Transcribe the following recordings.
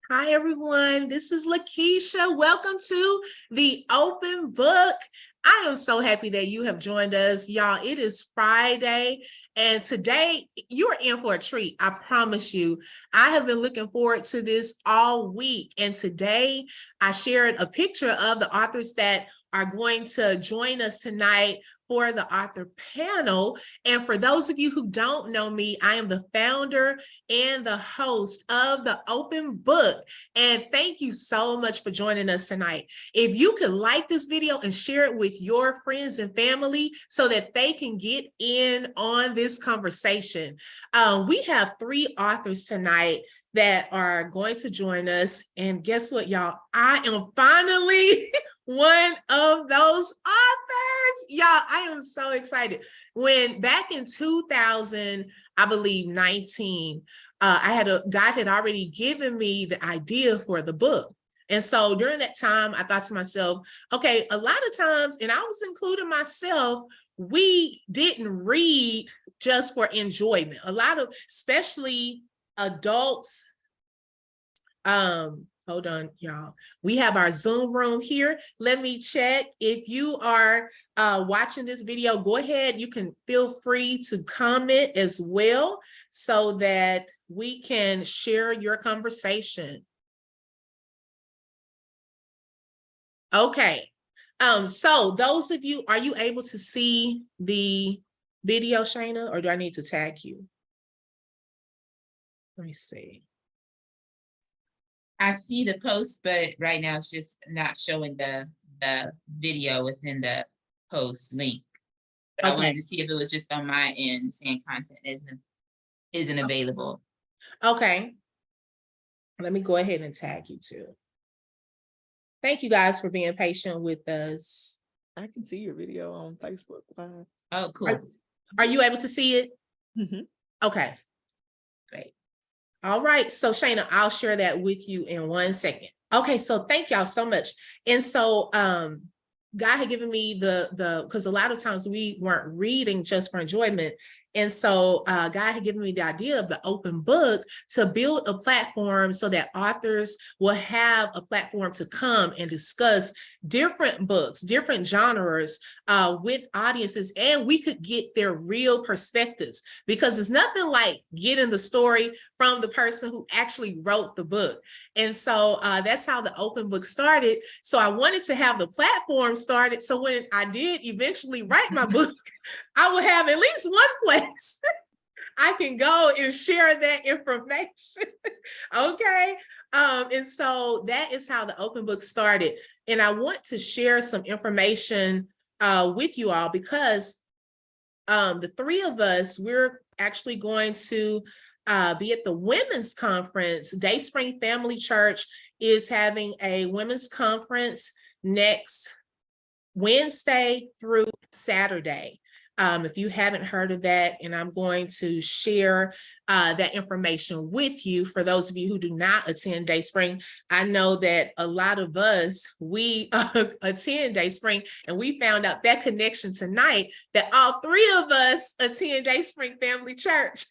Hi, everyone. This is LaKeisha. Welcome to the Open Book. I am so happy that you have joined us, y'all. It is Friday, and today you are in for a treat. I promise you. I have been looking forward to this all week, and today I shared a picture of the authors that are going to join us tonight for the author panel. And for those of you who don't know me, I am the founder and the host of the Open Book. And thank you so much for joining us tonight. If you could like this video and share it with your friends and family so that they can get in on this conversation. We have three authors tonight that are going to join us. And guess what, y'all? I am finally one of those authors. Y'all, I am so excited. When back in 2000, I believe 19, God had already given me the idea for the book. And so during that time, I thought to myself, okay, a lot of times, and I was including myself, we didn't read just for enjoyment. A lot of, especially adults, hold on, y'all. We have our Zoom room here. Let me check. If you are watching this video, go ahead. You can feel free to comment as well so that we can share your conversation. Okay. So those of you, are you able to see the video, Chaena, or do I need to tag you? Let me see. I see the post, but right now it's just not showing the video within the post link. But okay. I wanted to see if it was just on my end saying content isn't available. Okay. Let me go ahead and tag you too. Thank you guys for being patient with us. I can see your video on Facebook Live. Oh, cool. Are you able to see it? Mm-hmm. Okay, great. All right, so Chaena, I'll share that with you in 1 second. Okay, so thank y'all so much. And so God had given me because a lot of times we weren't reading just for enjoyment. And so God had given me the idea of the Open Book to build a platform so that authors will have a platform to come and discuss different books, different genres with audiences, and we could get their real perspectives, because it's nothing like getting the story from the person who actually wrote the book. And so that's how the Open Book started. So I wanted to have the platform started so when I did eventually write my book, I will have at least one place I can go and share that information. Okay. And so that is how the Open Book started. And I want to share some information with you all because the three of us, we're actually going to be at the women's conference. Dayspring Family Church is having a women's conference next Wednesday through Saturday. If you haven't heard of that, and I'm going to share that information with you for those of you who do not attend Dayspring. I know that a lot of us, we attend Dayspring, and we found out that connection tonight that all three of us attend Dayspring Family Church.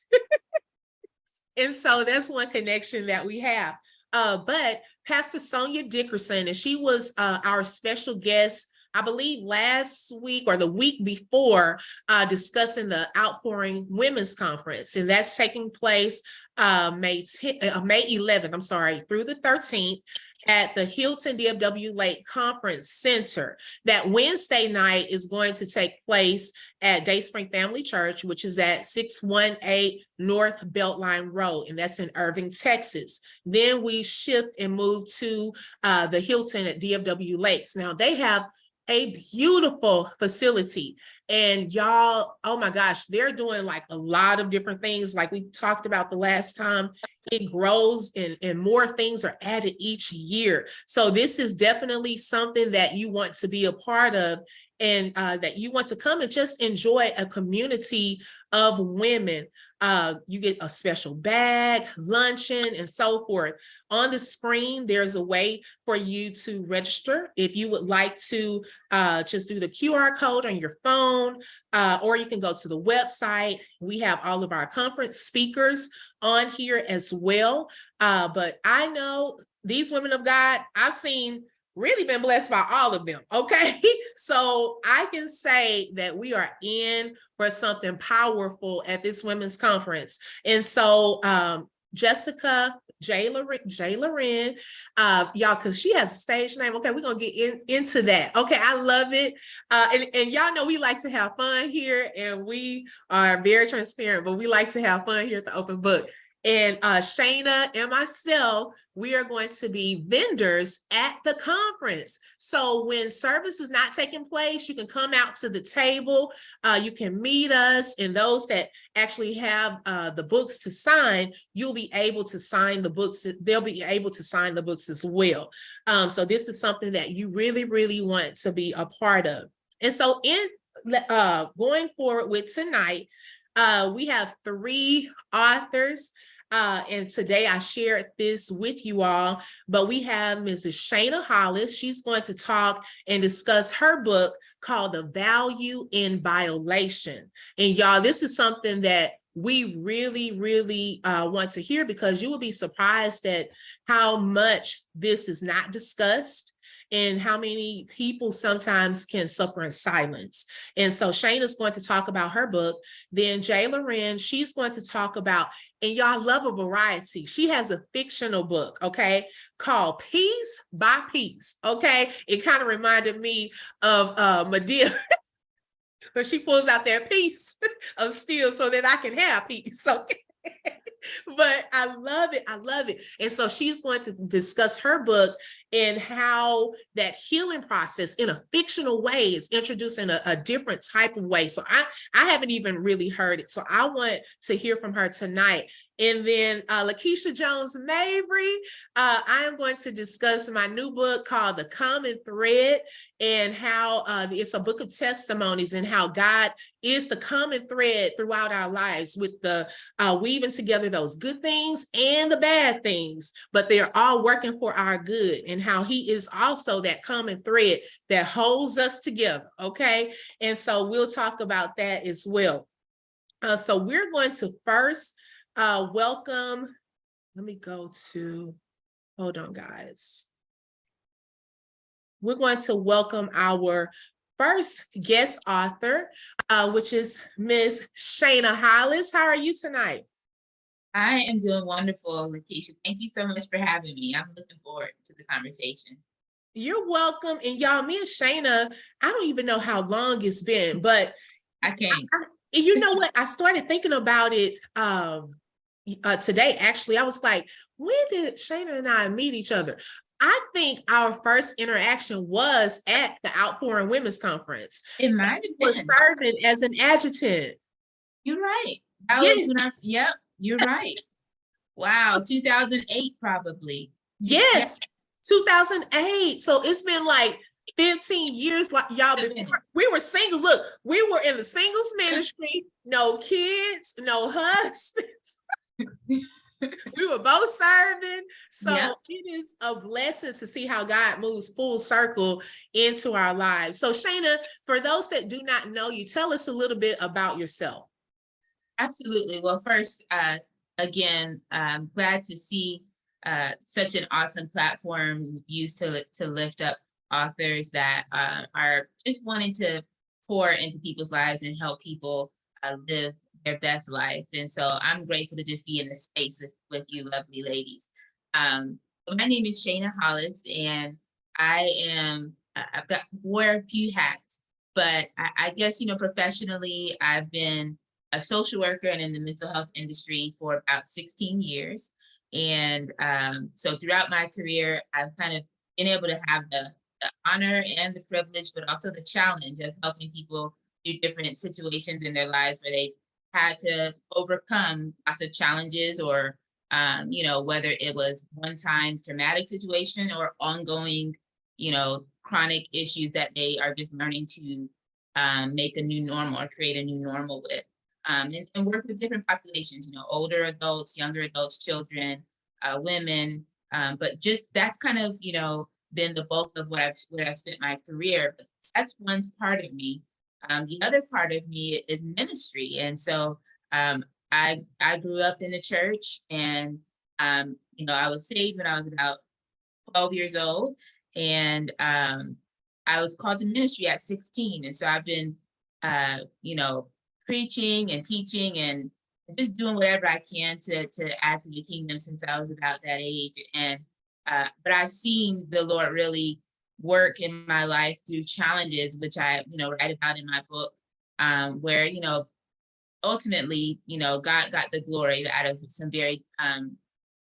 And so that's one connection that we have. But Pastor Sonia Dickerson, and she was our special guest, I believe last week or the week before, discussing the Outpouring Women's Conference. And that's taking place May 11th, through the 13th at the Hilton DFW Lake Conference Center. That Wednesday night is going to take place at Dayspring Family Church, which is at 618 North Beltline Road, and that's in Irving, Texas. Then we shift and move to the Hilton at DFW Lakes. Now they have a beautiful facility, and y'all, oh my gosh, they're doing like a lot of different things like we talked about the last time. It grows and more things are added each year. So this is definitely something that you want to be a part of, and that you want to come and just enjoy a community of women. You get a special bag, luncheon, and so forth. On the screen, there's a way for you to register if you would like to just do the QR code on your phone, or you can go to the website. We have all of our conference speakers on here as well. But I know these women of God, I've seen really been blessed by all of them. Okay. So I can say that we are in for something powerful at this women's conference. And so Jessica, J.LauRen, y'all, because she has a stage name. Okay, we're gonna get into that. Okay, I love it. And y'all know we like to have fun here, and we are very transparent, but we like to have fun here at the Open Book. And Chaena and myself, we are going to be vendors at the conference. So when service is not taking place, you can come out to the table, you can meet us, and those that actually have the books to sign, you'll be able to sign the books. They'll be able to sign the books as well. So this is something that you really, really want to be a part of. And so in going forward with tonight, we have 3 authors. And today I shared this with you all, but we have Mrs. Chaena Hollist. She's going to talk and discuss her book called The Value in Violation. And y'all, this is something that we really, really want to hear, because you will be surprised at how much this is not discussed and how many people sometimes can suffer in silence. And so Chaena is going to talk about her book. Then J.LauRen, she's going to talk about, and y'all love a variety. She has a fictional book, okay, called Piece by Piece, okay? It kind of reminded me of Medea, but she pulls out that piece of steel so that I can have peace, okay? But I love it. I love it. And so she's going to discuss her book and how that healing process in a fictional way is introduced in a different type of way. So I haven't even really heard it. So I want to hear from her tonight. And then LaKeisha Jones-Mabry, I am going to discuss my new book called The Common Thread, and how it's a book of testimonies, and how God is the common thread throughout our lives, with the weaving together those good things and the bad things, but they're all working for our good, and how he is also that common thread that holds us together, okay? And so we'll talk about that as well. So we're going to first welcome, let me go to, hold on guys. We're going to welcome our first guest author, which is Ms. Chaena Hollist. How are you tonight? I am doing wonderful, LaKeisha. Thank you so much for having me. I'm looking forward to the conversation. You're welcome. And y'all, me and Chaena, I don't even know how long it's been, but I can't. You know what? I started thinking about it today, actually. I was like, when did Chaena and I meet each other? I think our first interaction was at the Outpouring Women's Conference. It might have been. Was serving as an adjutant. You're right. That was when yep, you're right. Wow, 2008 probably. Yes, 2008. So it's been like 15 years, like y'all we were single. Look, we were in the singles ministry, no kids, no husbands. We were both serving. So it is a blessing to see how God moves full circle into our lives. So Chaena, for those that do not know you, tell us a little bit about yourself. Absolutely. Well, first, again, I'm glad to see such an awesome platform used to lift up authors that are just wanting to pour into people's lives and help people live their best life. And so I'm grateful to just be in this space with you lovely ladies. My name is Chaena Hollist, and I've wear a few hats, but I guess, professionally, I've been a social worker and in the mental health industry for about 16 years. And so throughout my career, I've kind of been able to have the honor and the privilege, but also the challenge of helping people through different situations in their lives where they've had to overcome lots of challenges, or, whether it was one-time traumatic situation or ongoing, chronic issues that they are just learning to make a new normal or create a new normal with. And work with different populations, older adults, younger adults, children, women, but just that's kind of, been the bulk of what I've spent my career. But that's one part of me. The other part of me is ministry. And so I grew up in the church, and I was saved when I was about 12 years old, and I was called to ministry at 16, and so I've been preaching and teaching and just doing whatever I can to add to the kingdom since I was about that age. And but I've seen the Lord really work in my life through challenges, which I write about in my book, where ultimately God got the glory out of some very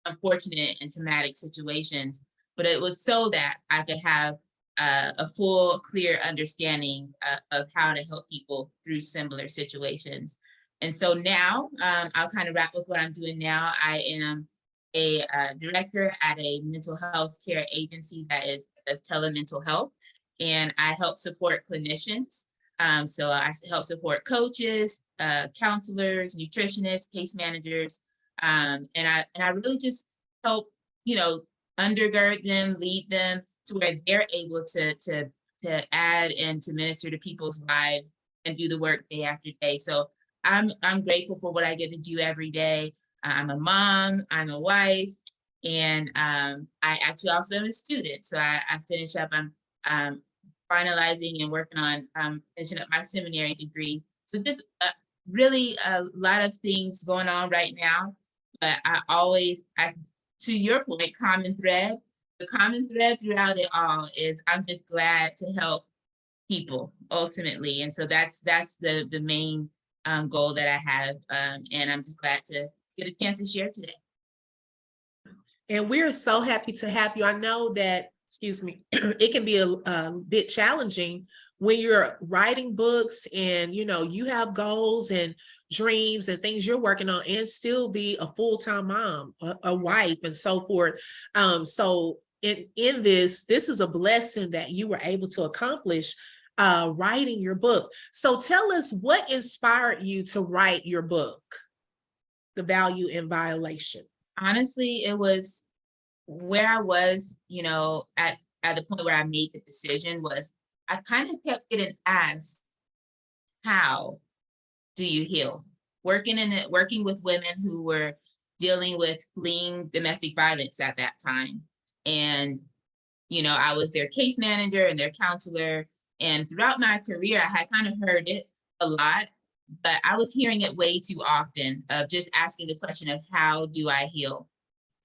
unfortunate and traumatic situations, but it was so that I could have a full, clear understanding of how to help people through similar situations. And so now I'll kind of wrap with what I'm doing now. I am a director at a mental health care agency that does telemental health, and I help support clinicians. So I help support coaches, counselors, nutritionists, case managers, and I really just help undergird them, lead them to where they're able to add and to minister to people's lives and do the work day after day. So I'm grateful for what I get to do every day. I'm a mom, I'm a wife, and I actually also am a student. So I finish up. I'm finalizing and working on finishing up my seminary degree. So just really a lot of things going on right now. But I always, to your point, common thread. The common thread throughout it all is I'm just glad to help people ultimately, and so that's the main goal that I have, and I'm just glad to get a chance to share today. And we're so happy to have you. I know that, excuse me, it can be a bit challenging when you're writing books and you have goals and dreams and things you're working on and still be a full-time mom, a wife, and so forth. So in this is a blessing that you were able to accomplish writing your book. So tell us, what inspired you to write your book, The Value in Violation? Honestly, it was where I was, at the point where I made the decision was I kind of kept getting asked, how do you heal? Working with women who were dealing with fleeing domestic violence at that time. And, I was their case manager and their counselor. And throughout my career, I had kind of heard it a lot, but I was hearing it way too often of just asking the question of how do I heal?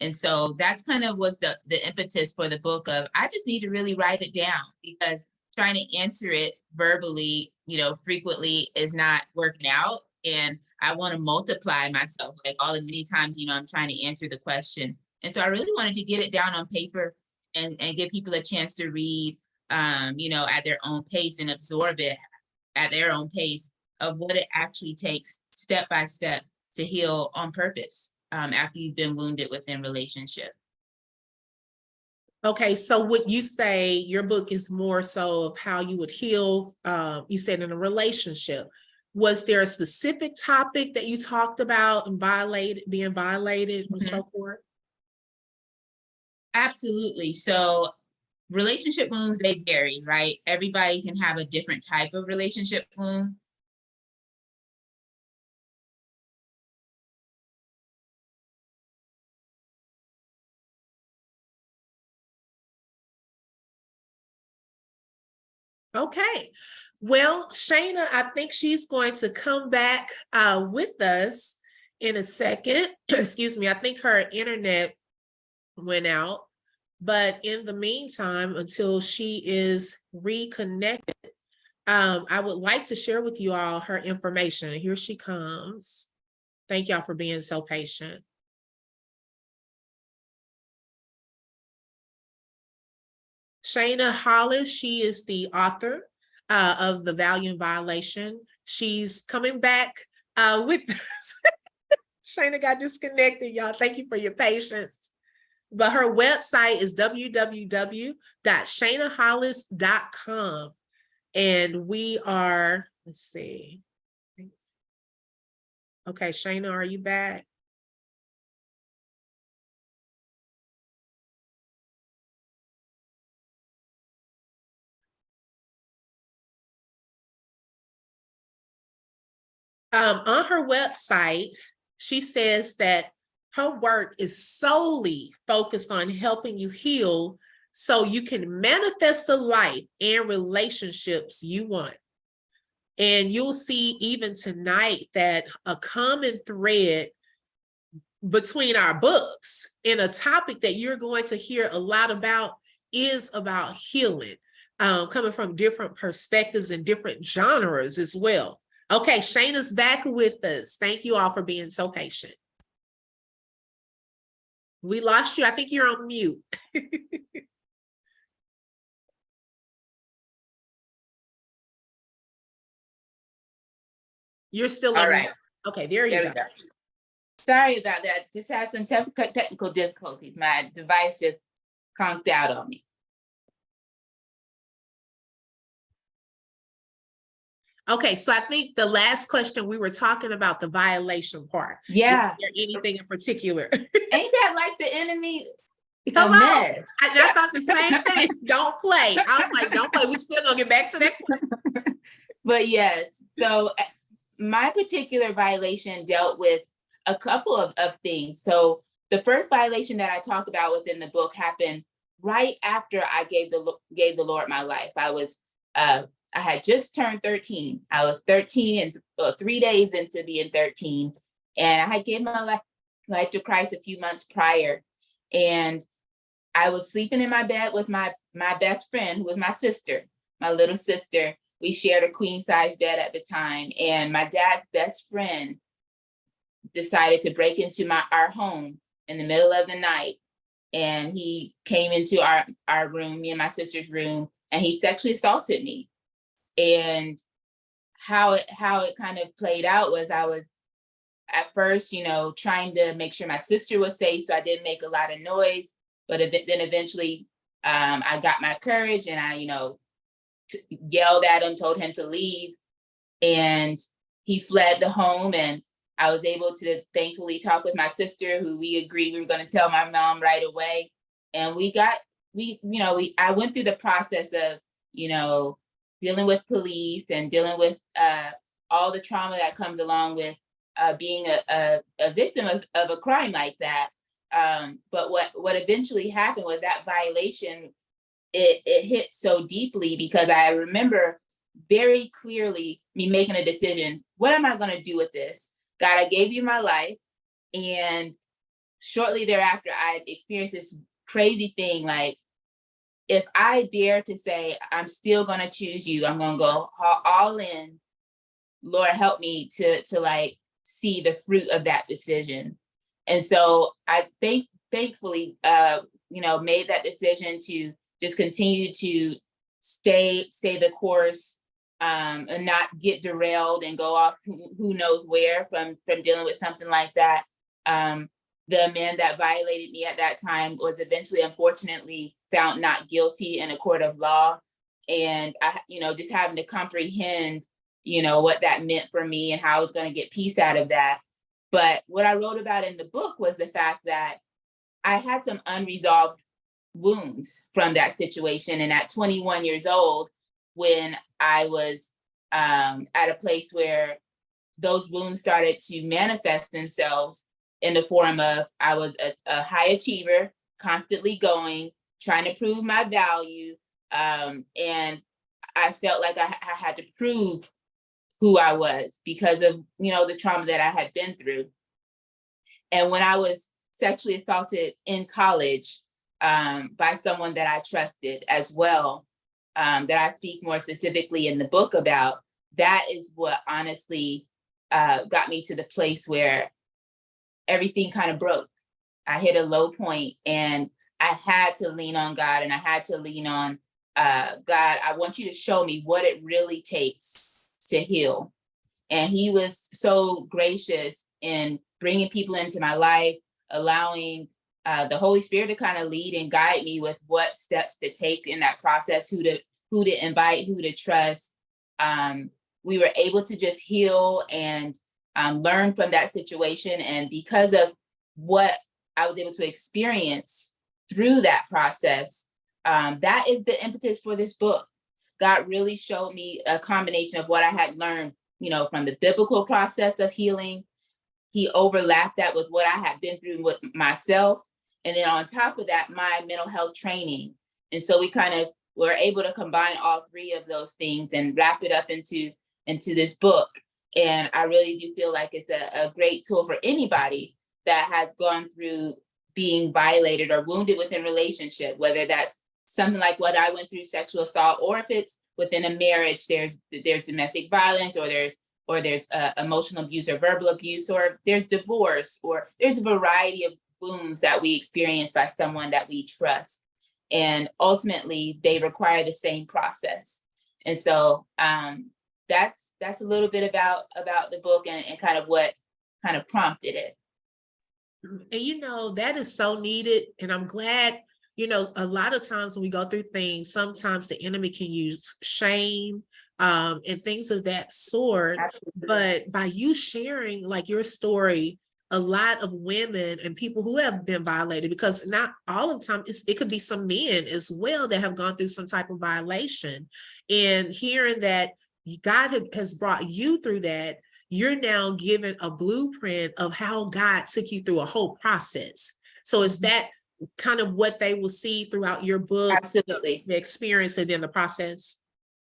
And so that's kind of was the impetus for the book of, I just need to really write it down, because trying to answer it verbally, frequently is not working out. And I want to multiply myself, like all the many times, I'm trying to answer the question. And so I really wanted to get it down on paper and give people a chance to read, at their own pace and absorb it at their own pace of what it actually takes step by step to heal on purpose after you've been wounded within relationship. Okay, so would you say your book is more so of how you would heal, you said in a relationship. Was there a specific topic that you talked about and being violated or so forth? Absolutely. So relationship wounds, they vary, right? Everybody can have a different type of relationship wound. Okay. Well, Chaena, I think she's going to come back with us in a second. Excuse me. I think her internet went out. But in the meantime, until she is reconnected, I would like to share with you all her information. Here she comes. Thank y'all for being so patient. Chaena Hollist, she is the author of The Value in Violation. She's coming back with us. Chaena got disconnected, y'all. Thank you for your patience. But her website is www.chaenahollist.com. And we are, let's see. Okay, Chaena, are you back? On her website, she says that her work is solely focused on helping you heal so you can manifest the life and relationships you want. And you'll see even tonight that a common thread between our books and a topic that you're going to hear a lot about is about healing, coming from different perspectives and different genres as well. Okay, Chaena's back with us. Thank you all for being so patient. We lost you. I think you're on mute. You're still on mute. Okay, there you go. Sorry about that. Just had some technical difficulties. My device just conked out on me. Okay, so I think the last question we were talking about the violation part. Yeah. Is there anything in particular? Ain't that like the enemy? Come A on. mess. I thought the same thing. Don't play. I was like, don't play. We still gonna get back to that. But yes, so my particular violation dealt with a couple of things. So the first violation that I talk about within the book happened right after I gave the Lord my life. I had just turned 13. I was 13 and 3 days into being 13. And I had gave my life to Christ a few months prior. And I was sleeping in my bed with my best friend, who was my sister, my little sister. We shared a queen size bed at the time. And my dad's best friend decided to break into our home in the middle of the night. And he came into our room, me and my sister's room, and he sexually assaulted me. And how it kind of played out was I was at first, trying to make sure my sister was safe, so I didn't make a lot of noise. But then eventually I got my courage and I, yelled at him, told him to leave, and he fled the home. And I was able to thankfully talk with my sister, who we agreed we were going to tell my mom right away. And I went through the process of, dealing with police and dealing with all the trauma that comes along with being a victim of a crime like that. But what eventually happened was that violation, it hit so deeply, because I remember very clearly me making a decision. What am I going to do with this? God, I gave you my life. And shortly thereafter, I experienced this crazy thing. Like, if I dare to say, I'm still going to choose you, I'm going to go all in, Lord, help me to see the fruit of that decision. And so I thankfully, made that decision to just continue to stay the course, and not get derailed and go off who knows where from dealing with something like that. The man that violated me at that time was eventually, unfortunately, found not guilty in a court of law. And I, just having to comprehend, what that meant for me and how I was going to get peace out of that. But what I wrote about in the book was the fact that I had some unresolved wounds from that situation. And at 21 years old, when I was at a place where those wounds started to manifest themselves in the form of, I was a high achiever, constantly going, trying to prove my value. And I felt like I had to prove who I was because of, the trauma that I had been through. And when I was sexually assaulted in college by someone that I trusted as well, that I speak more specifically in the book about, that is what honestly got me to the place where everything kind of broke. I hit a low point and I had to lean on God, and I had to lean on God, I want you to show me what it really takes to heal. And he was so gracious in bringing people into my life, allowing the Holy Spirit to kind of lead and guide me with what steps to take in that process, who to invite, who to trust. We were able to just heal and learn from that situation. And because of what I was able to experience through that process, that is the impetus for this book. God really showed me a combination of what I had learned, from the biblical process of healing. he overlapped that with what I had been through with myself. And then on top of that, my mental health training. And so we kind of were able to combine all three of those things and wrap it up into this book. And I really do feel like it's a great tool for anybody that has gone through being violated or wounded within relationship, whether that's something like what I went through, sexual assault, or if it's within a marriage, there's domestic violence, or there's emotional abuse or verbal abuse, or there's divorce, or there's a variety of wounds that we experience by someone that we trust. And ultimately, they require the same process. And so that's a little bit about the book and kind of what kind of prompted it. And that is so needed. And I'm glad, a lot of times when we go through things, sometimes the enemy can use shame and things of that sort. Absolutely. But by you sharing like your story, a lot of women and people who have been violated, because not all of the time, it could be some men as well that have gone through some type of violation. And hearing that God has brought you through that, you're now given a blueprint of how God took you through a whole process. So is that kind of what they will see throughout your book? Absolutely. The experience and then the process?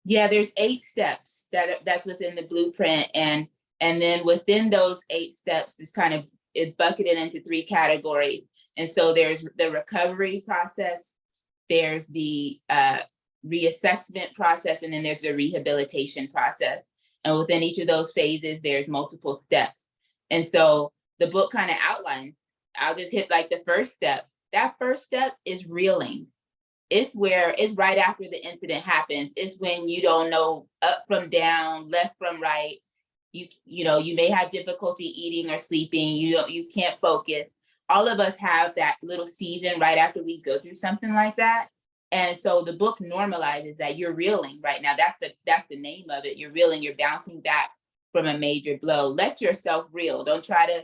Yeah, there's 8 steps that's within the blueprint. And then within those 8 steps is kind of bucketed into 3 categories. And so there's the recovery process, there's the reassessment process, and then there's the rehabilitation process. And within each of those phases, there's multiple steps. And so the book kind of outlines, I'll just hit like the first step. That first step is reeling. It's right after the incident happens. It's when you don't know up from down, left from right. You may have difficulty eating or sleeping. You can't focus. All of us have that little season right after we go through something like that. And so the book normalizes that you're reeling right now. That's the name of it. You're reeling, you're bouncing back from a major blow. Let yourself reel. Don't try to,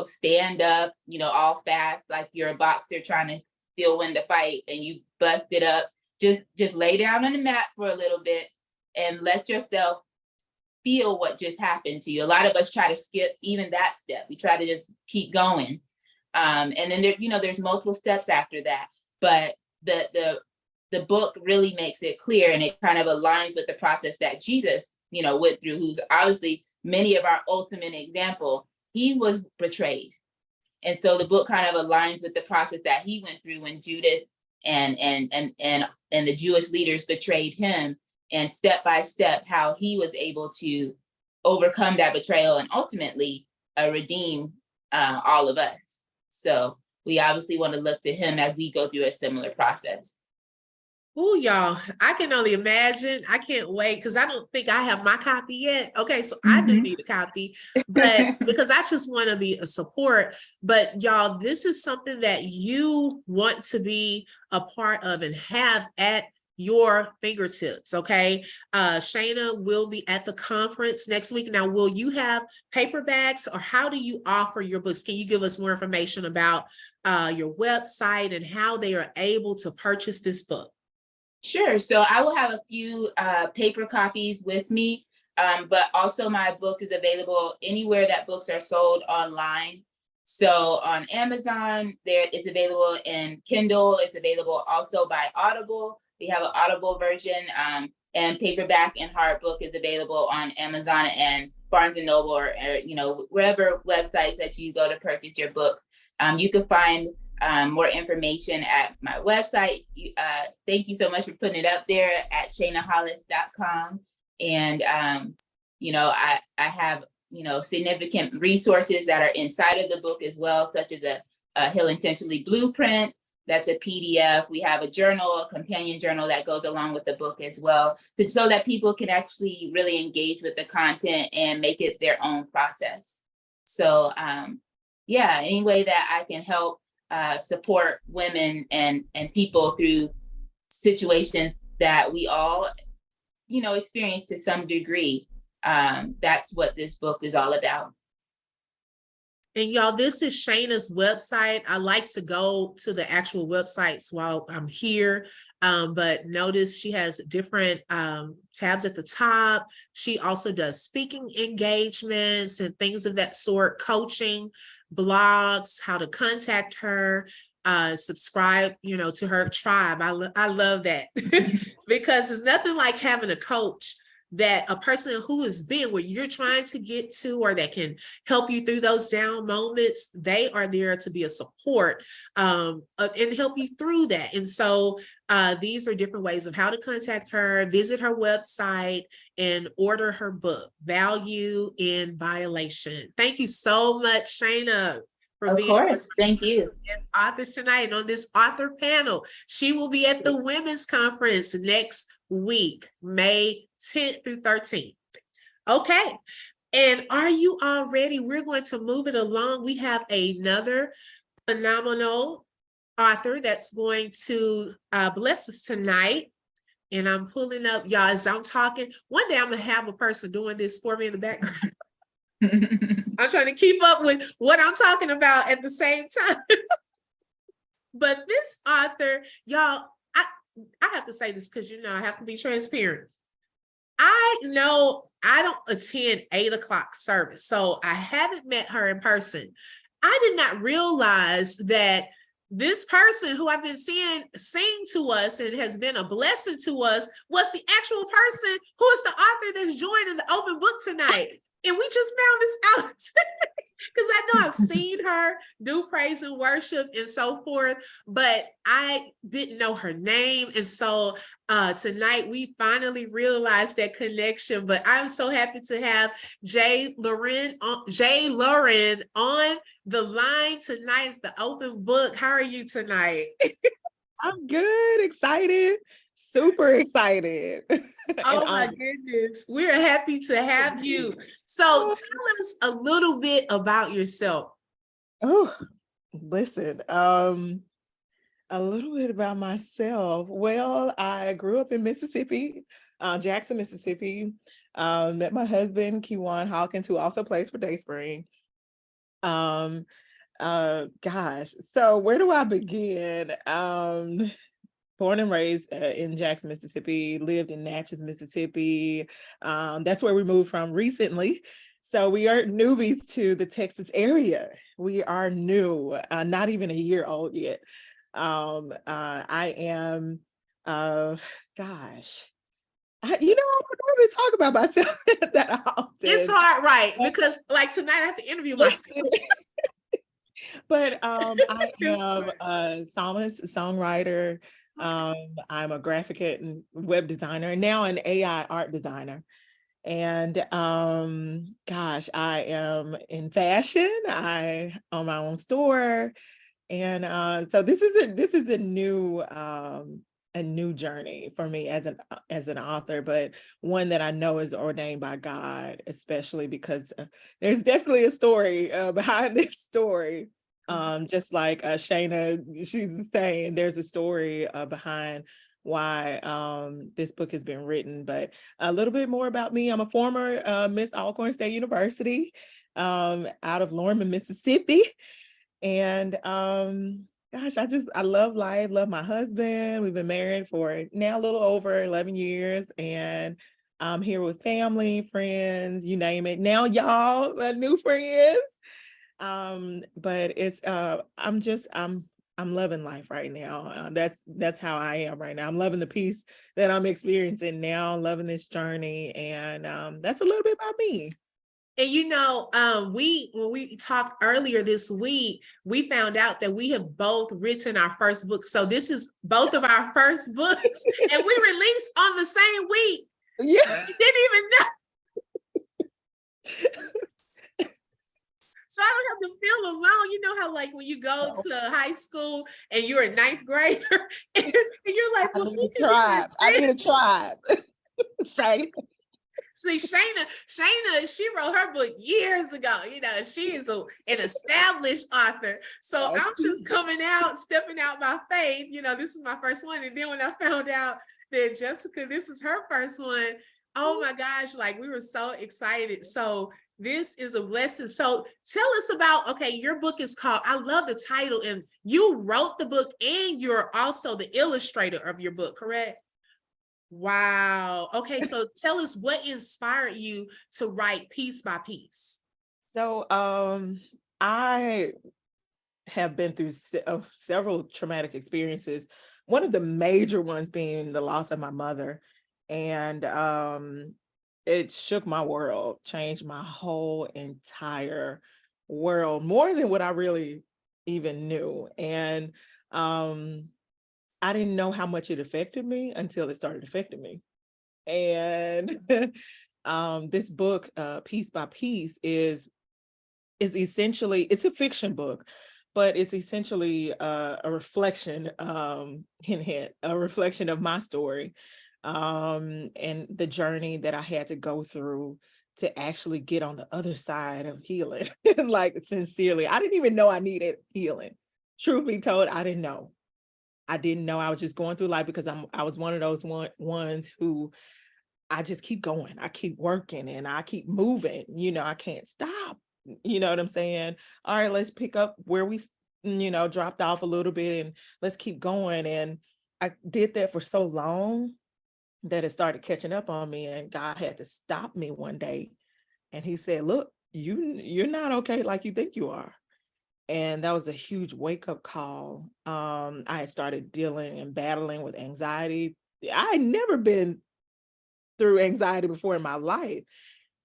stand up, all fast, like you're a boxer trying to still win the fight and you busted up. Just lay down on the mat for a little bit and let yourself feel what just happened to you. A lot of us try to skip even that step. We try to just keep going. And then there's multiple steps after that. But the book really makes it clear, and it kind of aligns with the process that Jesus, went through, who's obviously many of our ultimate example. He was betrayed. And so the book kind of aligns with the process that he went through when Judas and the Jewish leaders betrayed him, and step by step how he was able to overcome that betrayal and ultimately redeem all of us. So we obviously want to look to him as we go through a similar process. Oh, y'all, I can only imagine. I can't wait because I don't think I have my copy yet. Okay, so I do need a copy, but because I just want to be a support. But y'all, this is something that you want to be a part of and have at your fingertips. Okay. Chaena will be at the conference next week. Now, will you have paperbacks, or how do you offer your books? Can you give us more information about your website and how they are able to purchase this book? Sure. So I will have a few paper copies with me, but also my book is available anywhere that books are sold online. So on Amazon, there it's available in Kindle. It's available also by Audible. We have an Audible version, and paperback and hard book is available on Amazon and Barnes and Noble, or wherever websites that you go to purchase your books. You can find more information at my website. Thank you so much for putting it up there at ChaenaHollist.com. And I have significant resources that are inside of the book as well, such as a Heal Intentionally blueprint. That's a PDF. We have a journal, a companion journal that goes along with the book as well, so that people can actually really engage with the content and make it their own process. So any way that I can help support women and people through situations that we all, experience to some degree. That's what this book is all about. And y'all, this is Chaena's website. I like to go to the actual websites while I'm here. But notice she has different tabs at the top. She also does speaking engagements and things of that sort, coaching, blogs, how to contact her, subscribe, to her tribe. I love that because it's nothing like having a coach, that a person who has been where you're trying to get to, or that can help you through those down moments. They are there to be a support and help you through that. And so these are different ways of how to contact her. Visit her website and order her book, Value in Violation. Thank you so much, Chaena, for Of being course. Thank you. as authors tonight on this author panel. She will be at the Women's Conference next week, May 10th through 13th. Okay. And are you all ready? We're going to move it along. We have another phenomenal author that's going to bless us tonight. And I'm pulling up, y'all, as I'm talking. One day I'm going to have a person doing this for me in the background. I'm trying to keep up with what I'm talking about at the same time. But this author, y'all, I have to say this because, I have to be transparent. I know I don't attend 8:00 service, so I haven't met her in person. I did not realize that this person who I've been seeing sing to us and has been a blessing to us was the actual person who is the author that's joining the open book tonight. And we just found this out because I know I've seen her do praise and worship and so forth, but I didn't know her name. And so tonight we finally realized that connection. But I'm so happy to have J.LauRen on the line tonight at the open book. How are you tonight? I'm good, excited, super excited. Oh my goodness. We're happy to have you. So tell us a little bit about yourself. Oh, listen, a little bit about myself. Well, I grew up in Mississippi, Jackson, Mississippi. Met my husband, Hawkins, who also plays for Dayspring. Gosh, so where do I begin? Born and raised in Jackson, Mississippi, lived in Natchez, Mississippi. That's where we moved from recently. So we are newbies to the Texas area. We are new, not even a year old yet. I am, gosh, I don't really talk about myself that often. It's hard, right? Because like tonight I have to interview myself. But I am a psalmist, songwriter. I'm a graphic and web designer, and now an AI art designer. And gosh, I am in fashion. I own my own store, and so this is a new journey for me as an author, but one that I know is ordained by God, especially because there's definitely a story behind this story. Just like Chaena, she's saying, there's a story behind why this book has been written. But a little bit more about me. I'm a former Miss Alcorn State University out of Lorman, Mississippi. And gosh, I love life, love my husband. We've been married for now a little over 11 years, and I'm here with family, friends, you name it. Now y'all, new friends. But it's I'm loving life right now. That's how I am right now. I'm loving the peace that I'm experiencing now, loving this journey, and that's a little bit about me. And when we talked earlier this week, we found out that we have both written our first book. So this is both of our first books, and we released on the same week. Yeah. We didn't even know. So I don't have to feel alone. You know how like when you go to high school and you're a ninth grader and you're like, well, I need a tribe. See, Chaena, she wrote her book years ago. She is an established author. So I'm just coming out, stepping out my faith. This is my first one. And then when I found out that Jessica, this is her first one, oh my gosh, like we were so excited. So This is a blessing. So tell us about, okay, your book is called, I love the title, and you wrote the book and you're also the illustrator of your book, correct? Wow. Okay, so tell us what inspired you to write piece by piece. So I have been through several traumatic experiences. One of the major ones being the loss of my mother. And it shook my world, changed my whole entire world, more than what I really even knew. And I didn't know how much it affected me until it started affecting me. And this book, Piece by Piece, is essentially, it's a fiction book, but it's essentially a reflection, hint, hint, a reflection of my story, and the journey that I had to go through to actually get on the other side of healing. Like, sincerely, I didn't even know I needed healing. Truth be told, I didn't know. I didn't know. I was just going through life because I was one of those ones who I just keep going. I keep working and I keep moving. I can't stop. You know what I'm saying? All right, let's pick up where we, dropped off a little bit, and let's keep going. And I did that for so long that it started catching up on me, and God had to stop me one day. And he said, look, you're not okay like you think you are. And that was a huge wake up call. I had started dealing and battling with anxiety. I had never been through anxiety before in my life.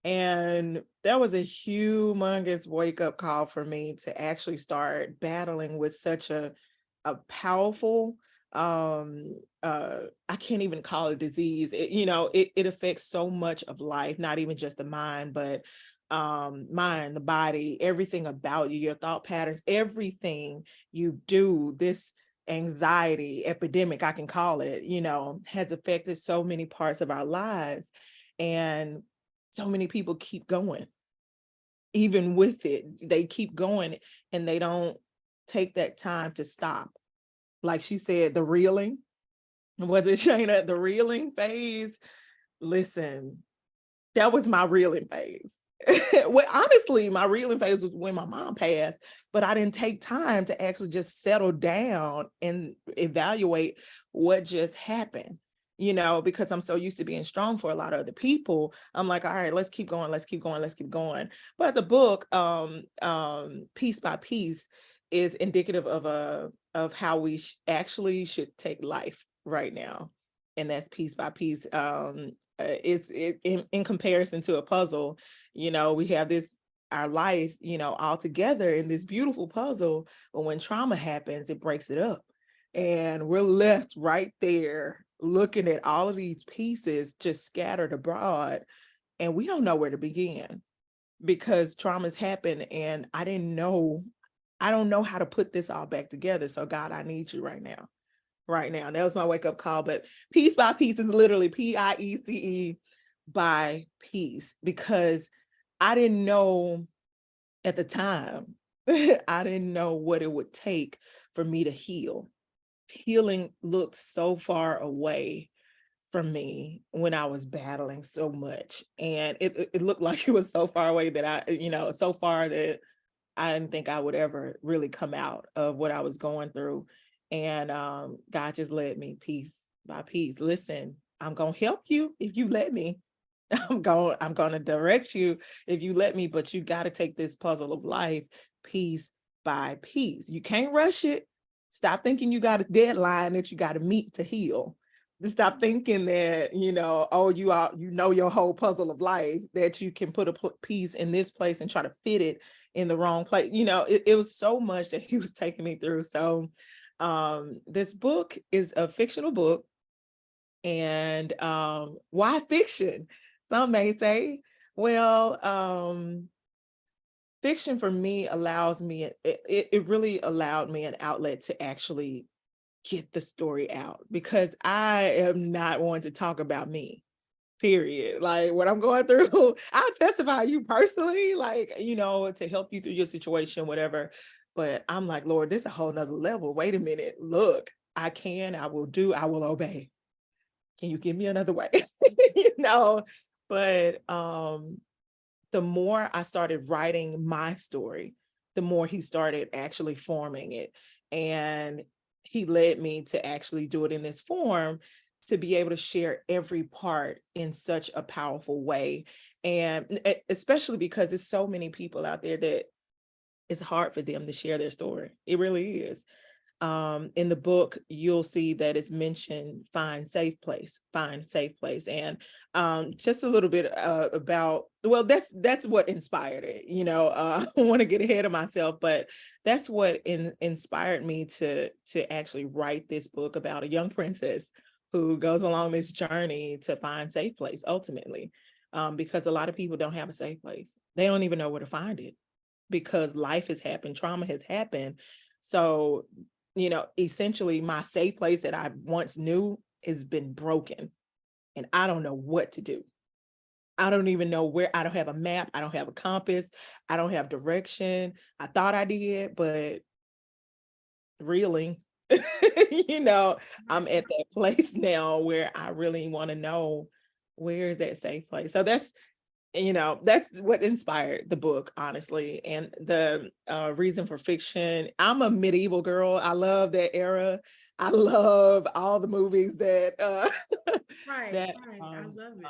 And that was a humongous wake up call for me to actually start battling with such a powerful, I can't even call it disease. It affects so much of life, not even just the mind, but mind, the body, everything about you, your thought patterns, everything you do. This anxiety epidemic, I can call it, has affected so many parts of our lives. And so many people keep going. Even with it, they keep going, and they don't take that time to stop. Like she said, the reeling, was it Chaena? The reeling phase. Listen, that was my reeling phase. Well, honestly, my reeling phase was when my mom passed, but I didn't take time to actually just settle down and evaluate what just happened. Because I'm so used to being strong for a lot of other people. I'm like, all right, let's keep going, let's keep going, let's keep going. But the book, Piece by Piece, is indicative of how we actually should take life right now. And that's piece by piece. It's in comparison to a puzzle. We have our life, all together in this beautiful puzzle. But when trauma happens, it breaks it up. And we're left right there looking at all of these pieces just scattered abroad. And we don't know where to begin because traumas happen. And I don't know how to put this all back together. So God, I need you right now. Right now. That was my wake up call. But Piece by Piece is literally PIECE by piece, because I didn't know at the time, I didn't know what it would take for me to heal. Healing looked so far away from me when I was battling so much. And it looked like it was so far away that so far that I didn't think I would ever really come out of what I was going through. And God just led me piece by piece. Listen, I'm going to help you if you let me. I'm going to direct you if you let me, but you got to take this puzzle of life piece by piece. You can't rush it. Stop thinking you got a deadline that you got to meet to heal. Stop thinking that, oh, you know your whole puzzle of life, that you can put a piece in this place and try to fit it in the wrong place. It was so much that he was taking me through. So this book is a fictional book. And why fiction? Some may say, well, fiction for me allows me, it really allowed me an outlet to actually get the story out, because I am not one to talk about me, period. Like what I'm going through, I'll testify you personally, like, to help you through your situation, whatever. But I'm like, Lord, this is a whole nother level. Wait a minute. Look, I will obey. Can you give me another way? But the more I started writing my story, the more he started actually forming it. And he led me to actually do it in this form, to be able to share every part in such a powerful way. And especially because there's so many people out there that it's hard for them to share their story. It really is. In the book, you'll see that it's mentioned find safe place. And just a little bit about, well, that's what inspired it. I don't want to get ahead of myself, but that's what inspired me to actually write this book about a young princess who goes along this journey to find safe place ultimately. Because a lot of people don't have a safe place. They don't even know where to find it because life has happened, trauma has happened. So essentially my safe place that I once knew has been broken and I don't know what to do. I don't even know where. I don't have a map. I don't have a compass. I don't have direction. I thought I did, but really, I'm at that place now where I really want to know where is that safe place. So that's what inspired the book, honestly. And the reason for fiction, I'm a medieval girl. I love that era. I love all the movies that Right, that right. I love it.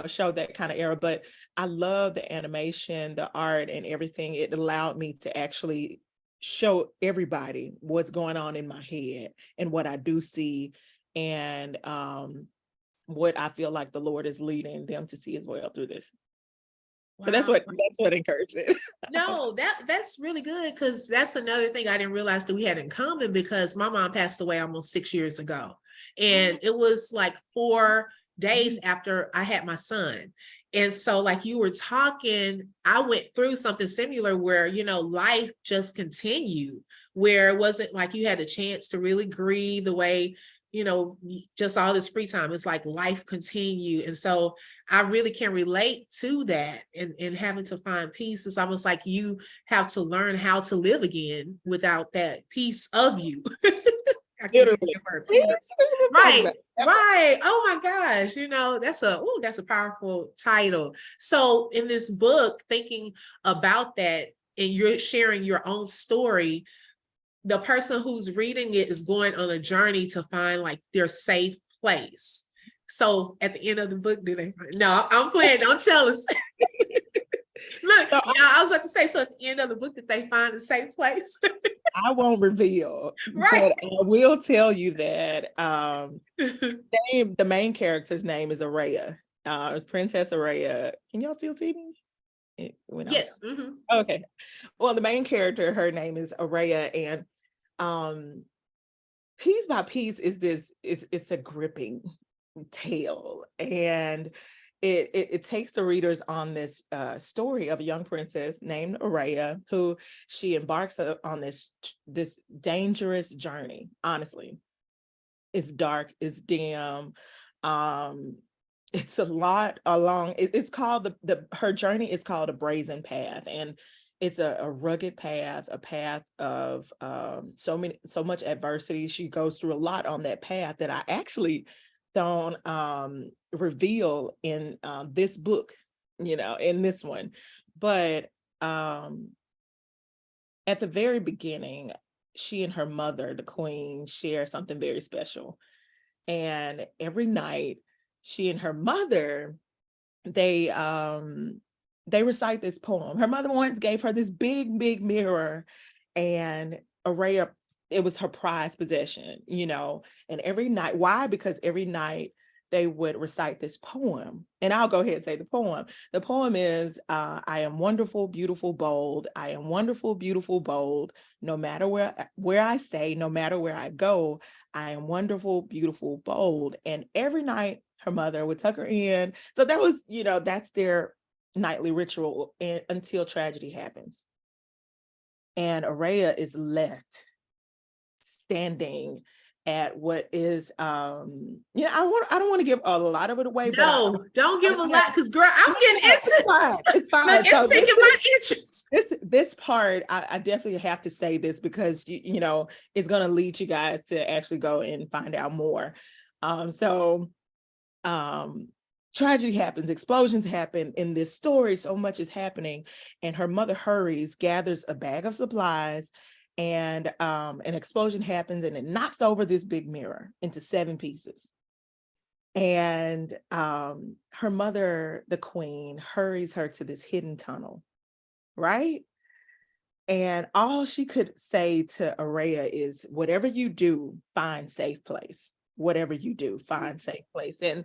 show that kind of era. But I love the animation, the art, and everything. It allowed me to actually show everybody what's going on in my head and what I do see, and what I feel like the Lord is leading them to see as well through this. So that's Wow. what encouraged it. No, that's really good, because that's another thing I didn't realize that we had in common, because my mom passed away almost 6 years ago. And it was like 4 days after I had my son. And so like you were talking, I went through something similar where, life just continued, where it wasn't like you had a chance to really grieve the way, just all this free time. It's like life continued. And so I really can relate to that, and having to find peace. It's almost like you have to learn how to live again without that piece of you. I can't think of the word, peace. Right, right. Oh my gosh, that's a powerful title. So in this book, thinking about that, and you're sharing your own story, the person who's reading it is going on a journey to find like their safe place. So at the end of the book, do they? No, I'm playing. Don't tell us. Look, So I was about to say, so at the end of the book, did they find a safe place? I won't reveal, Right. but I will tell you that the main character's name is Araya, Princess Araya. Can y'all still see me? It went off. Yes. Mhm. Okay. Well, the main character, her name is Araya, and piece by piece it's a gripping tale, and it takes the readers on this story of a young princess named Araya, who she embarks on this dangerous journey. Honestly, it's dark, it's dim, it's a lot along. It's called her journey is called a brazen path, and it's a rugged path, a path of so much adversity. She goes through a lot on that path that I actually don't reveal in this book, in this one. But at the very beginning, she and her mother, the queen, share something very special. And every night, she and her mother, they recite this poem. Her mother once gave her this big mirror, and Araya, it was her prized possession, and every night, why? Because every night they would recite this poem. And I'll go ahead and say the poem. The poem is, I am wonderful, beautiful, bold. I am wonderful, beautiful, bold. No matter where I stay, no matter where I go, I am wonderful, beautiful, bold. And every night her mother would tuck her in. So that was, that's their nightly ritual until tragedy happens. And Araya is left standing at what is I don't want to give a lot of it away, but don't give a lot, because girl, I'm getting into it's fine. Look, it's piquing my interest. This part, I definitely have to say this, because it's going to lead you guys to actually go and find out more. So tragedy happens, explosions happen in this story, so much is happening, and her mother hurries, gathers a bag of supplies, and an explosion happens, and it knocks over this big mirror into 7 pieces. And her mother, the queen, hurries her to this hidden tunnel, right? And all she could say to Araya is, whatever you do, find safe place. Whatever you do, find safe place. And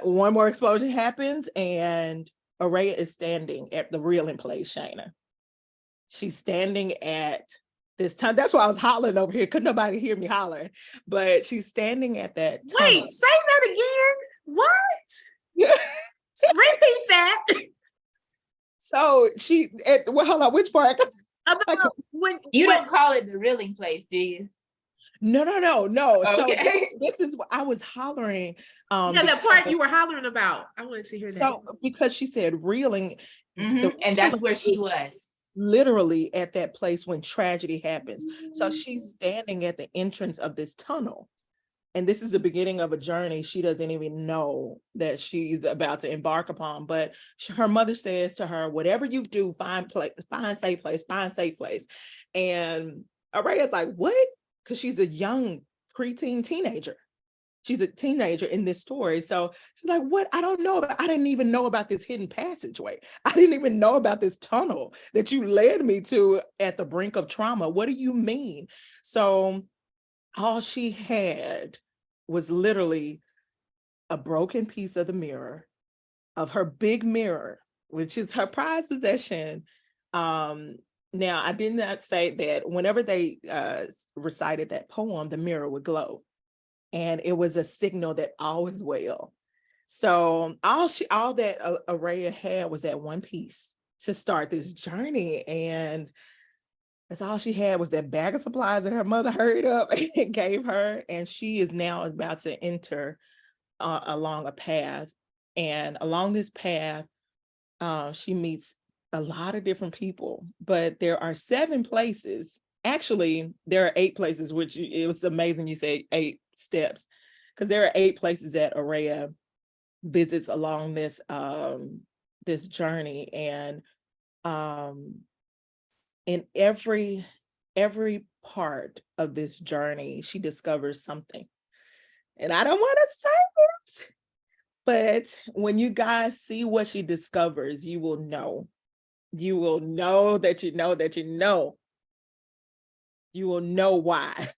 one more explosion happens, and Araya is standing at the reeling place, Chaena. She's standing at this time. That's why I was hollering over here. Couldn't nobody hear me holler. But she's standing at that tunnel. Wait, say that again. What? Yeah. Repeat that. So well, hold on, which part? About when You don't call it the reeling place, do you? No. Okay. So this is what I was hollering. yeah, that part you were hollering about. I wanted to hear that. So because she said reeling, And that's where she was. Literally at that place when tragedy happens. So she's standing at the entrance of this tunnel. And this is the beginning of a journey she doesn't even know that she's about to embark upon. But her mother says to her, whatever you do, find safe place. And Araya's like, what? Because she's a young preteen teenager. She's a teenager in this story. So she's like, what? I don't know. I didn't even know about this hidden passageway. I didn't even know about this tunnel that you led me to at the brink of trauma. What do you mean? So all she had was literally a broken piece of the mirror, of her big mirror, which is her prized possession. Now, I did not say that whenever they recited that poem, the mirror would glow. And it was a signal that all is well. So all that Araya had was that one piece to start this journey. And that's all she had, was that bag of supplies that her mother hurried up and gave her. And she is now about to enter along a path. And along this path, she meets a lot of different people, but there are 7 places. Actually, there are 8 places, which it was amazing you say 8 steps, because there are 8 places that Araya visits along this this journey. And in every part of this journey, she discovers something. And I don't want to say it, but when you guys see what she discovers, you will know. You will know that you know that you know. You will know why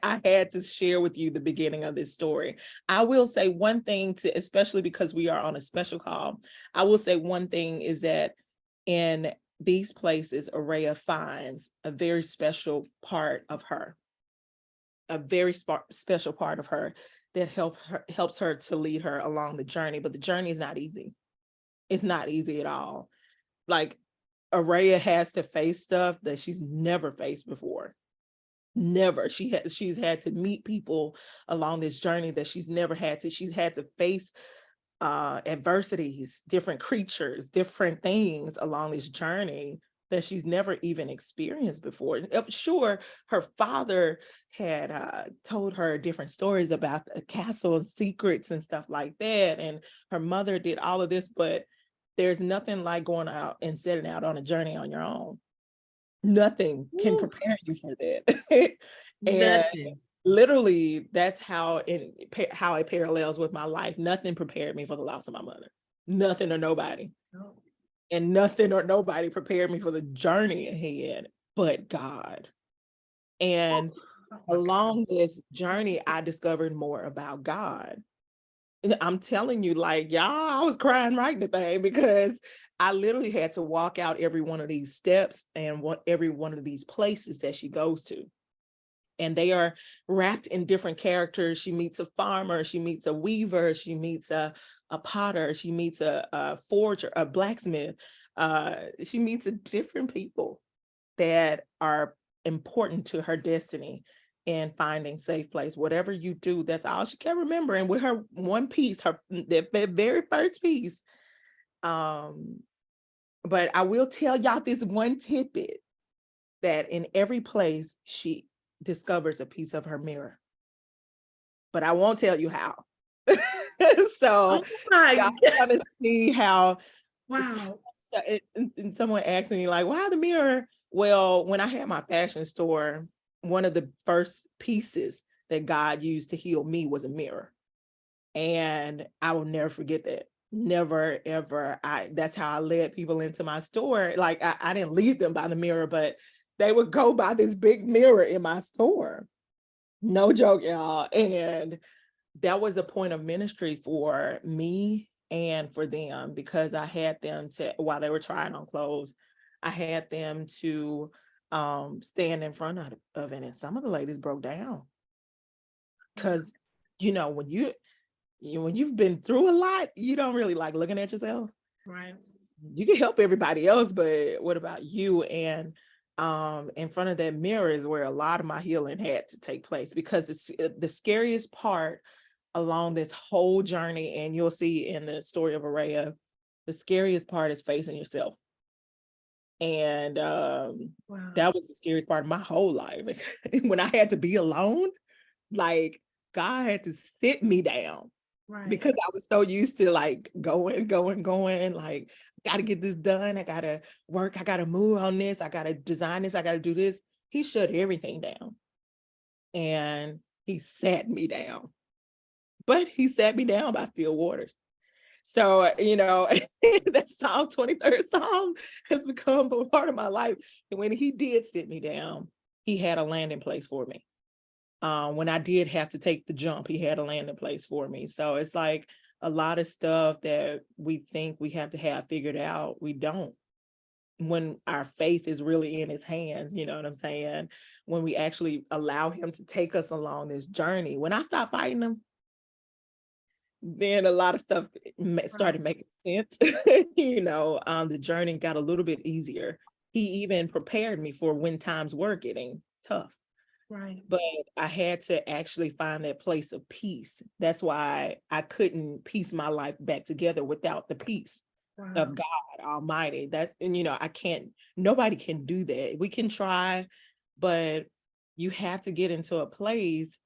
I had to share with you the beginning of this story. I will say one thing, especially because we are on a special call, I will say one thing is that in these places, Araya finds a very special part of her, a very special part of her that helps her to lead her along the journey. But the journey is not easy. It's not easy at all. Like, Araya has to face stuff that she's never faced before. Never. She's had to meet people along this journey that she's never had to. She's had to face adversities, different creatures, different things along this journey that she's never even experienced before. Sure, her father had told her different stories about the castle and secrets and stuff like that, and her mother did all of this, but there's nothing like going out and setting out on a journey on your own. Nothing can prepare you for that. And Nothing. literally, that's how it parallels with my life. Nothing prepared me for the loss of my mother. Nothing or nobody. No. And nothing or nobody prepared me for the journey ahead but God. And along this journey, I discovered more about God. I'm telling you, like, y'all, I was crying right in the thing, because I literally had to walk out every one of these steps and every one of these places that she goes to. And they are wrapped in different characters. She meets a farmer, she meets a weaver, she meets a potter, she meets a forger, a blacksmith. She meets different people that are important to her destiny and finding safe place. Whatever you do, that's all she can remember. And with her one piece, that very first piece. But I will tell y'all this one tidbit, that in every place she discovers a piece of her mirror. But I won't tell you how. So Oh my y'all God. want to see how, Wow. so and someone asked me like, why the mirror? Well, when I had my fashion store, one of the first pieces that God used to heal me was a mirror. And I will never forget that. Never, ever. That's how I led people into my store. Like I didn't lead them by the mirror, but they would go by this big mirror in my store. No joke, y'all. And that was a point of ministry for me and for them, because I had them to, while they were trying on clothes, I had them to stand in front of it. And some of the ladies broke down because, when you've been through a lot, you don't really like looking at yourself. Right. You can help everybody else, but what about you? And in front of that mirror is where a lot of my healing had to take place, because it's the scariest part along this whole journey, and you'll see in the story of Araya, the scariest part is facing yourself. And Wow. that was the scariest part of my whole life. When I had to be alone, like God had to sit me down, Right. because I was so used to like going, like, got to get this done. I got to work. I got to move on this. I got to design this. I got to do this. He shut everything down and he sat me down, but he sat me down by still waters. So, that Psalm 23rd Psalm has become a part of my life. And when he did sit me down, he had a landing place for me. When I did have to take the jump, he had a landing place for me. So it's like a lot of stuff that we think we have to have figured out, we don't. When our faith is really in his hands, you know what I'm saying? When we actually allow him to take us along this journey. When I stopped fighting him, then a lot of stuff started making sense. The journey got a little bit easier. He even prepared me for when times were getting tough. Right. But I had to actually find that place of peace. That's why I couldn't piece my life back together without the peace of God Almighty. Nobody can do that. We can try, but you have to get into a place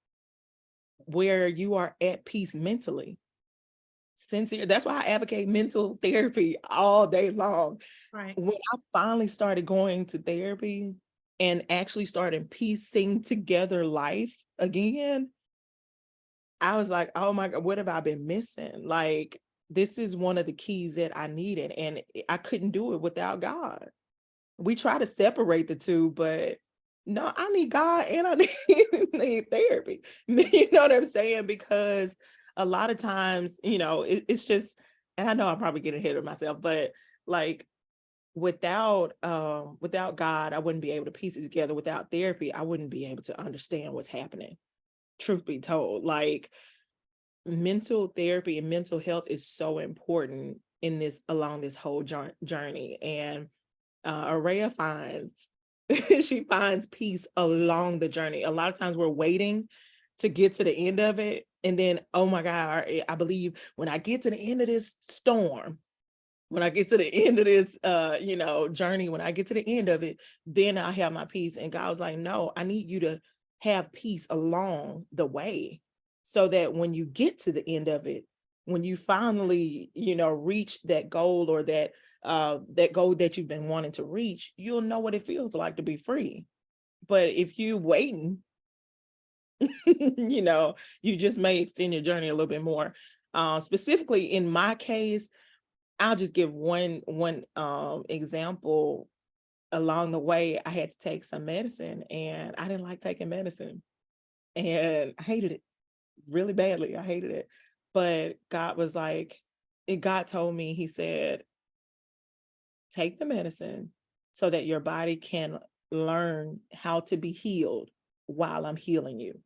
where you are at peace mentally. Sincere. That's why I advocate mental therapy all day long. Right. When I finally started going to therapy and actually started piecing together life again, I was like, oh my God, what have I been missing? Like, this is one of the keys that I needed, and I couldn't do it without God. We try to separate the two, but no, I need God and I need therapy. You know what I'm saying? Because a lot of times, it's just, and I know I'm probably getting ahead of myself, but like without God, I wouldn't be able to piece it together. Without therapy, I wouldn't be able to understand what's happening. Truth be told, like mental therapy and mental health is so important along this whole journey. And Araya she finds peace along the journey. A lot of times we're waiting to get to the end of it. And then, oh my God, I believe when I get to the end of this storm, when I get to the end of this, journey, when I get to the end of it, then I have my peace. And God was like, no, I need you to have peace along the way, so that when you get to the end of it, when you finally, reach that goal, or that goal that you've been wanting to reach, you'll know what it feels like to be free. But if you waiting, you just may extend your journey a little bit more. Specifically in my case, I'll just give one example. Along the way, I had to take some medicine, and I didn't like taking medicine, and I hated it really badly. I hated it. But God was like, God told me, he said, take the medicine so that your body can learn how to be healed while I'm healing you.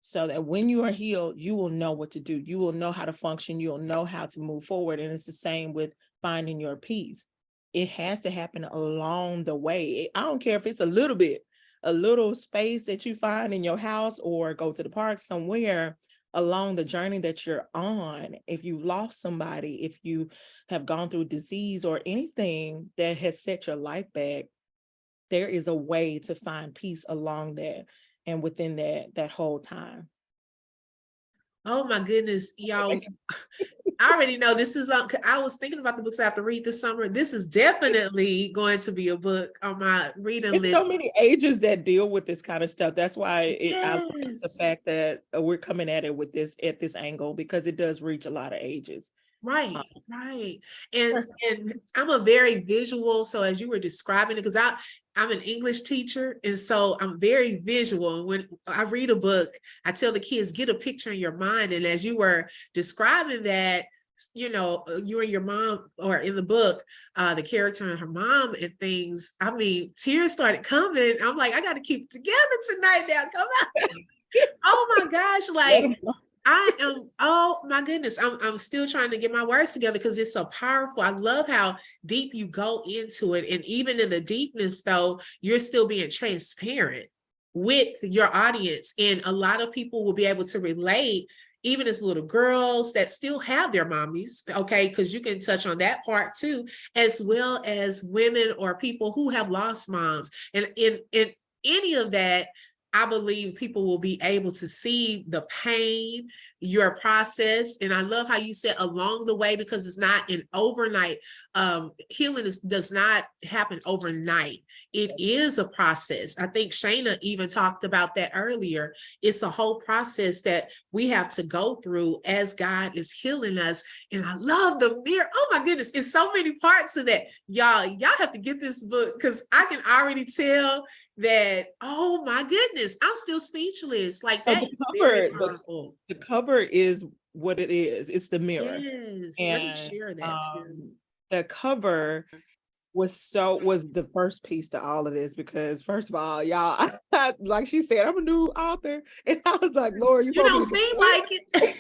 So that when you are healed, you will know what to do. You will know how to function. You'll know how to move forward. And it's the same with finding your peace. It has to happen along the way. I don't care if it's a little space that you find in your house, or go to the park somewhere along the journey that you're on. If you've lost somebody, if you have gone through disease or anything that has set your life back, there is a way to find peace along that and within that whole time. Oh my goodness, y'all. I already know this is on. I was thinking about the books I have to read this summer. This is definitely going to be a book on my reading There's list. so many ages that deal with this kind of stuff. That's why I like the Yes. fact that we're coming at it with this at this angle, because it does reach a lot of ages. Right, right. And I'm a very visual. So as you were describing it, because I'm an English teacher, and so I'm very visual. When I read a book, I tell the kids, get a picture in your mind. And as you were describing that, you know, you and your mom, or in the book, the character and her mom and things, I mean, tears started coming. I'm like, I got to keep it together tonight now. Come on. Oh my gosh, like I am, oh my goodness, I'm still trying to get my words together because it's so powerful. I love how deep you go into it. And even in the deepness, though, you're still being transparent with your audience. And a lot of people will be able to relate, even as little girls that still have their mommies, okay, because you can touch on that part too, as well as women or people who have lost moms. And in any of that, I believe people will be able to see the pain, your process. And I love how you said along the way, because it's not an overnight, healing does not happen overnight. It is a process. I think Chaena even talked about that earlier. It's a whole process that we have to go through as God is healing us. And I love the mirror. Oh my goodness, it's so many parts of that. Y'all have to get this book, because I can already tell that, oh my goodness, I'm still speechless. Like that is very powerful. The cover is what it is. It's the mirror. Yes, let me And share that too. the cover was the first piece to all of this, because first of all, y'all, like she said, I'm a new author, and I was like, Lord, You don't seem like it.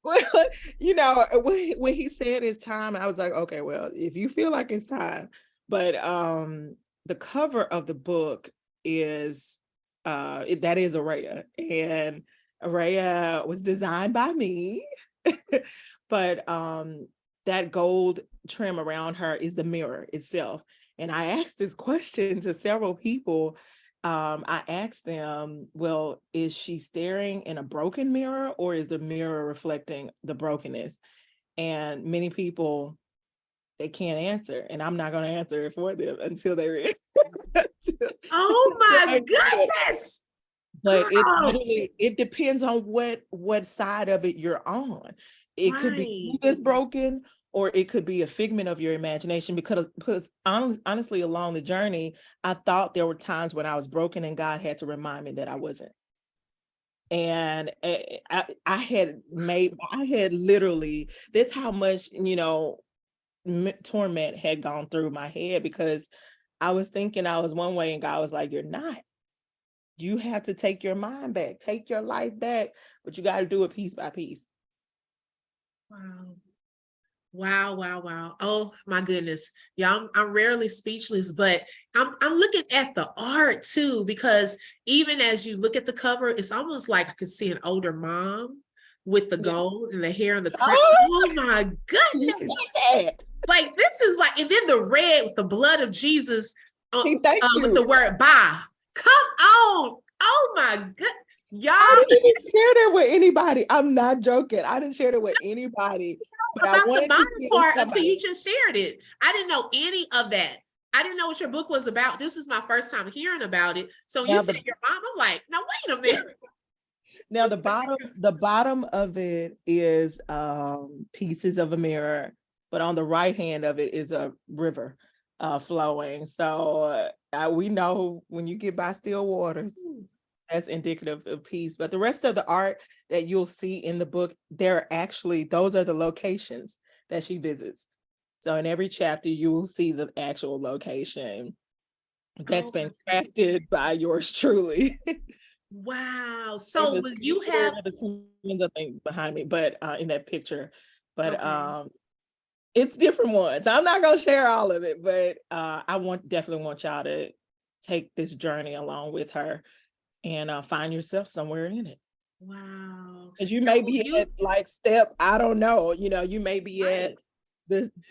well, you know, when he said it's time, I was like, okay, well, if you feel like it's time. But the cover of the book is that is Araya, and Araya was designed by me. But that gold trim around her is the mirror itself. And I asked this question to several people. I asked them, well, is she staring in a broken mirror, or is the mirror reflecting the brokenness? And many people, they can't answer, and I'm not going to answer it for them until they read. Oh my goodness. But it depends on what side of it you're on. It could be you that's broken, or it could be a figment of your imagination, because honestly, along the journey, I thought there were times when I was broken and God had to remind me that I wasn't. And I had literally, this how much, you know, torment had gone through my head, because I was thinking I was one way and God was like, you're not. You have to take your mind back, take your life back, but you got to do it piece by piece. Wow. Wow, wow, wow. Oh my goodness. Yeah, I'm rarely speechless, but I'm looking at the art too, because even as you look at the cover, it's almost like I could see an older mom with the gold and the hair and the crown. Oh my goodness. Like this is like, and then the red with the blood of Jesus with the word "bye." Come on. Oh my goodness. Y'all, I didn't even share that with anybody. I'm not joking. I didn't share that with anybody. But about I wanted the bottom to part until you just shared it. I didn't know any of that. I didn't know what your book was about. This is my first time hearing about it. So you said your mom. I'm like, no, wait a minute. Now the bottom of it is pieces of a mirror, but on the right hand of it is a river flowing. So we know when you get by still waters, that's indicative of peace. But the rest of the art that you'll see in the book, those are the locations that she visits. So in every chapter, you will see the actual location that's been crafted by yours truly. Wow. So will you have the thing behind me, but in that picture, but it's different ones. I'm not gonna share all of it, but I definitely want y'all to take this journey along with her and find yourself somewhere in it. Wow. Because you may be at like step, I don't know, you know, you may be at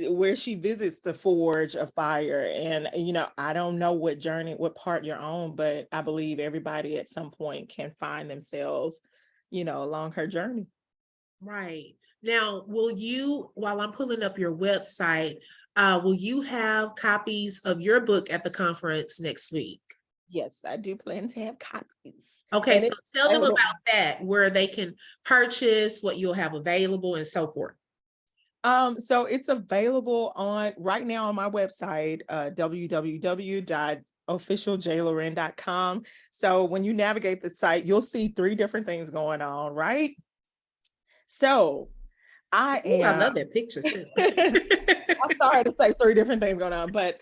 where she visits the forge of fire. And, you know, I don't know what journey, what part you're on, but I believe everybody at some point can find themselves along her journey. Right. Now, will you, while I'm pulling up your website, will you have copies of your book at the conference next week? Yes, I do plan to have copies. Okay, And so it's tell them available. about that, where they can purchase, what you'll have available, and so forth. So it's available right now on my website, www.officialjlauren.com. So when you navigate the site, you'll see 3 different things going on, right? So I Ooh, I am love that picture too. I'm sorry to say 3 different things going on, but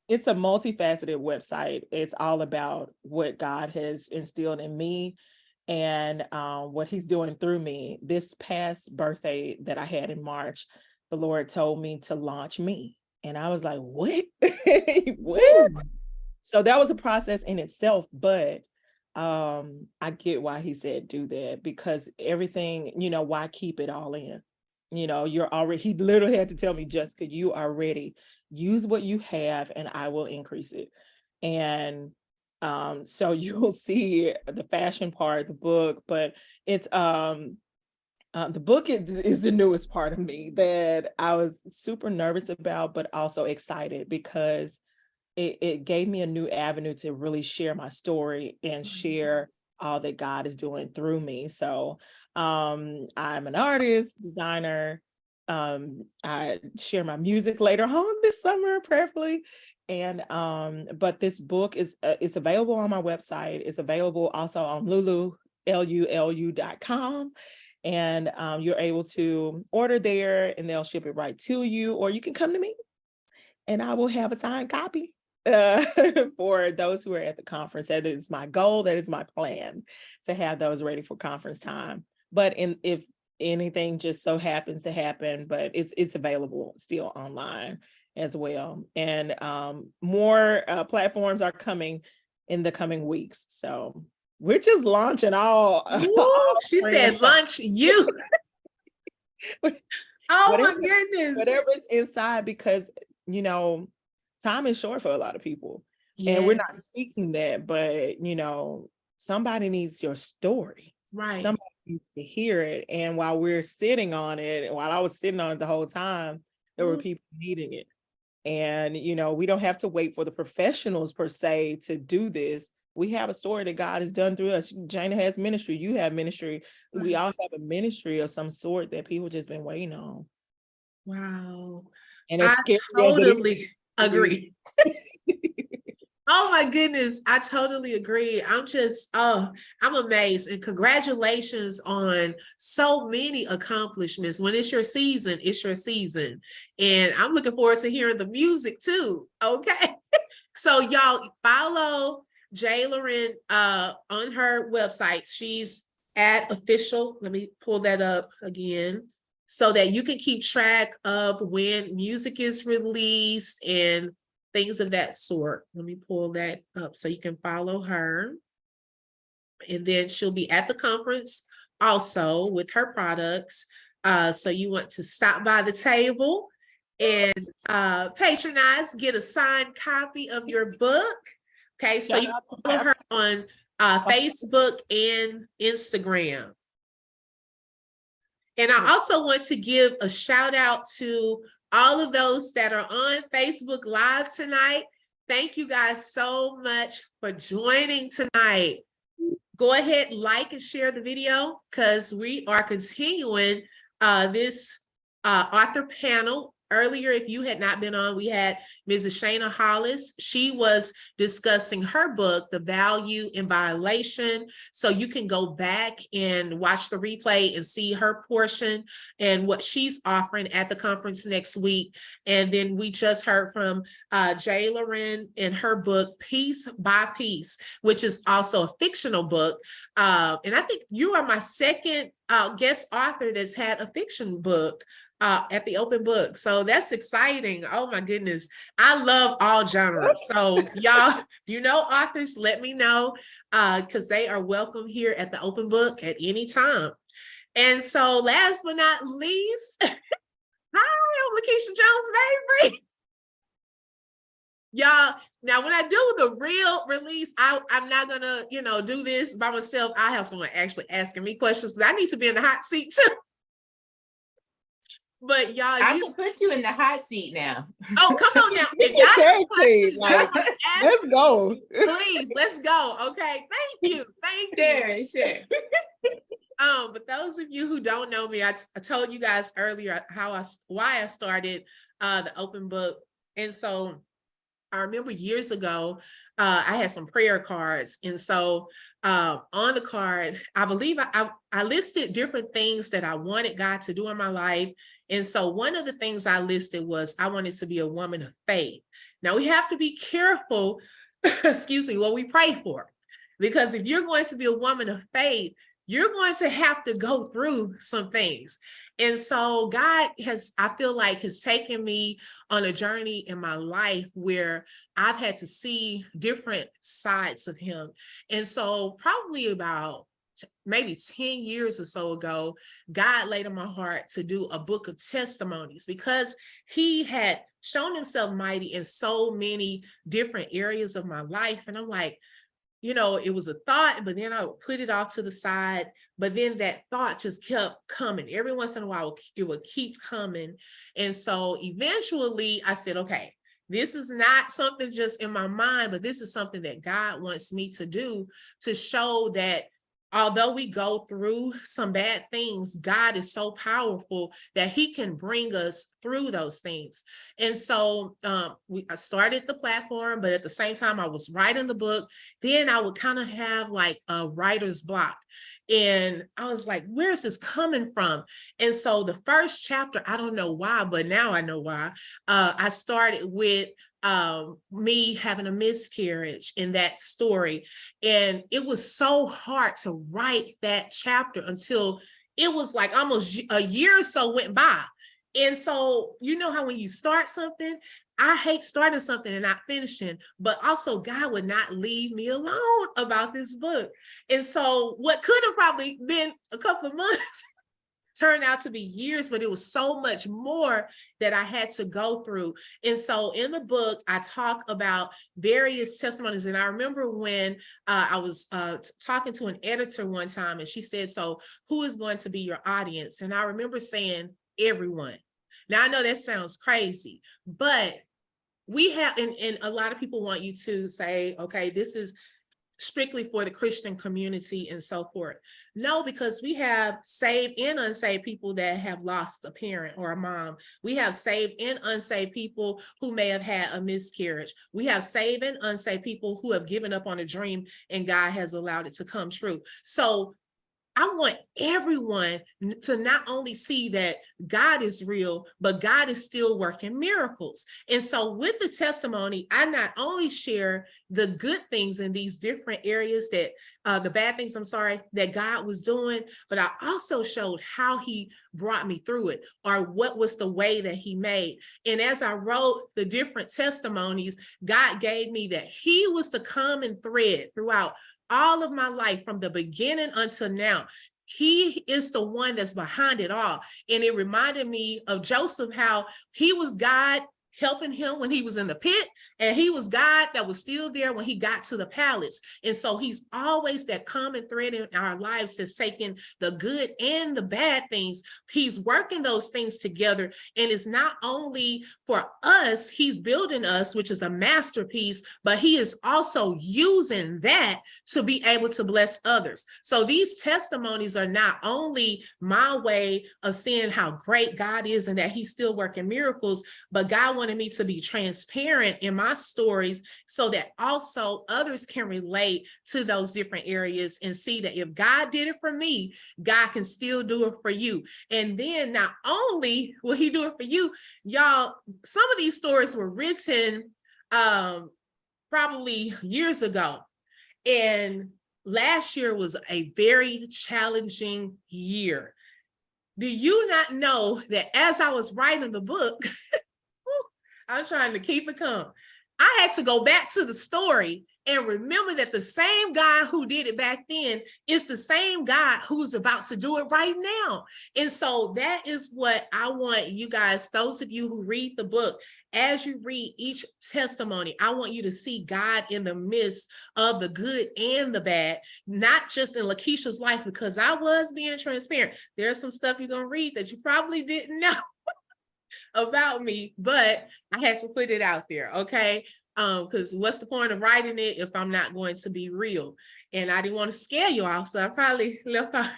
it's a multifaceted website. It's all about what God has instilled in me and what he's doing through me. This past birthday that I had in March, the Lord told me to launch me. And I was like, what? What? So that was a process in itself, but I get why he said do that, because everything, why keep it all in? He literally had to tell me, Jessica, you are ready. Use what you have and I will increase it. And so you'll see the fashion part of the book, but it's the book is the newest part of me that I was super nervous about, but also excited because it gave me a new avenue to really share my story and share all that God is doing through me. So I'm an artist, designer. I share my music later on this summer, prayerfully. And but this book is it's available on my website. It's available also on lulu.com. And you're able to order there and they'll ship it right to you, or you can come to me and I will have a signed copy for those who are at the conference. That is my goal. That is my plan, to have those ready for conference time. But if anything just so happens to happen, but it's available still online as well. And more platforms are coming in the coming weeks. So we're just launching all. Ooh, she said launch you. Oh my whatever, goodness. whatever is inside, because time is short for a lot of people. And we're not Yes. speaking that, but somebody needs your story. Right. Somebody needs to hear it. And while we're sitting on it, while I was sitting on it the whole time, there were people needing it. And we don't have to wait for the professionals per se to do this. We have a story that God has done through us. Chaena has ministry. You have ministry. Right. We all have a ministry of some sort that people just been waiting on. Wow. And it's scary. Totally agree. Oh my goodness, I totally agree. I'm amazed, and congratulations on so many accomplishments. When it's your season, it's your season. And I'm looking forward to hearing the music too. Okay. So y'all follow J.LauRen on her website. She's at official. Let me pull that up again so that you can keep track of when music is released and things of that sort. Let me pull that up so you can follow her. And then she'll be at the conference also with her products. So you want to stop by the table and patronize, get a signed copy of your book. Okay, so you can follow her on Facebook and Instagram. And I also want to give a shout out to all of those that are on Facebook Live tonight. Thank you guys so much for joining tonight. Go ahead, like and share the video, because we are continuing this author panel. Earlier, if you had not been on, we had Mrs. Chaena Hollist. She was discussing her book, The Value in Violation. So you can go back and watch the replay and see her portion and what she's offering at the conference next week. And then we just heard from J.LauRen in her book, Piece by Piece, which is also a fictional book. And I think you are my second guest author that's had a fiction book at the open book. So that's exciting. Oh my goodness. I love all genres. So y'all, authors, let me know because they are welcome here at the open book at any time. And so last but not least, hi, I'm LaKeisha Jones-Mabry. Y'all, now when I do the real release, I'm not gonna, do this by myself. I have someone actually asking me questions because I need to be in the hot seat too. But y'all, I can put you in the hot seat now. Oh, come on now. If y'all have questions, let's go. Please, let's go. Okay. Thank you. Thank you. Sure. But those of you who don't know me, I told you guys earlier why I started the open book. And so I remember years ago, I had some prayer cards. And so on the card, I believe I listed different things that I wanted God to do in my life. And so one of the things I listed was I wanted to be a woman of faith. Now we have to be careful, excuse me, what we pray for. Because if you're going to be a woman of faith, you're going to have to go through some things. And so God I feel like has taken me on a journey in my life where I've had to see different sides of him. And so probably about maybe 10 years or so ago, God laid on my heart to do a book of testimonies because he had shown himself mighty in so many different areas of my life. And I'm like, it was a thought, but then I would put it off to the side. But then that thought just kept coming. Every once in a while, it would keep coming. And so eventually I said, okay, this is not something just in my mind, but this is something that God wants me to do to show that although we go through some bad things, God is so powerful that he can bring us through those things. And so I started the platform, but at the same time, I was writing the book. Then I would kind of have like a writer's block. And I was like, where's this coming from? And so the first chapter, I don't know why, but now I know why. I started with me having a miscarriage in that story. And it was so hard to write that chapter until it was like almost a year or so went by. And so, how when you start something, I hate starting something and not finishing, but also God would not leave me alone about this book. And so what could have probably been a couple of months turned out to be years, but it was so much more that I had to go through. And so in the book, I talk about various testimonies. And I remember when I was talking to an editor one time, and she said, so who is going to be your audience? And I remember saying, everyone. Now, I know that sounds crazy, but we have, and a lot of people want you to say, okay, this is strictly for the Christian community and so forth. No, because we have saved and unsaved people that have lost a parent or a mom. We have saved and unsaved people who may have had a miscarriage. We have saved and unsaved people who have given up on a dream and God has allowed it to come true. So I want everyone to not only see that God is real, but God is still working miracles. And so with the testimony, I not only share the good things in these different areas that the bad things, that God was doing, but I also showed how he brought me through it or what was the way that he made. And as I wrote the different testimonies, God gave me that he was the common thread throughout all of my life from the beginning until now. He is the one that's behind it all. And it reminded me of Joseph, how he was God helping him when he was in the pit, and he was God that was still there when he got to the palace. And so he's always that common thread in our lives that's taking the good and the bad things. He's working those things together. And it's not only for us, he's building us, which is a masterpiece, but he is also using that to be able to bless others. So these testimonies are not only my way of seeing how great God is and that he's still working miracles, but God wanted me to be transparent in my stories so that also others can relate to those different areas and see that if God did it for me, God can still do it for you. And then not only will he do it for you, y'all, some of these stories were written probably years ago. And last year was a very challenging year. Do you not know that as I was writing the book, I was trying to keep it calm, I had to go back to the story And remember that the same God who did it back then is the same God who's about to do it right now. And so that is what I want you guys, those of you who read the book, as you read each testimony, I want you to see God in the midst of the good and the bad, not just in LaKeisha's life, because I was being transparent. There's some stuff you're going to read that you probably didn't know about me, but I had to put it out there, okay? Because what's the point of writing it if I'm not going to be real? And I didn't want to scare you all, so I probably left out.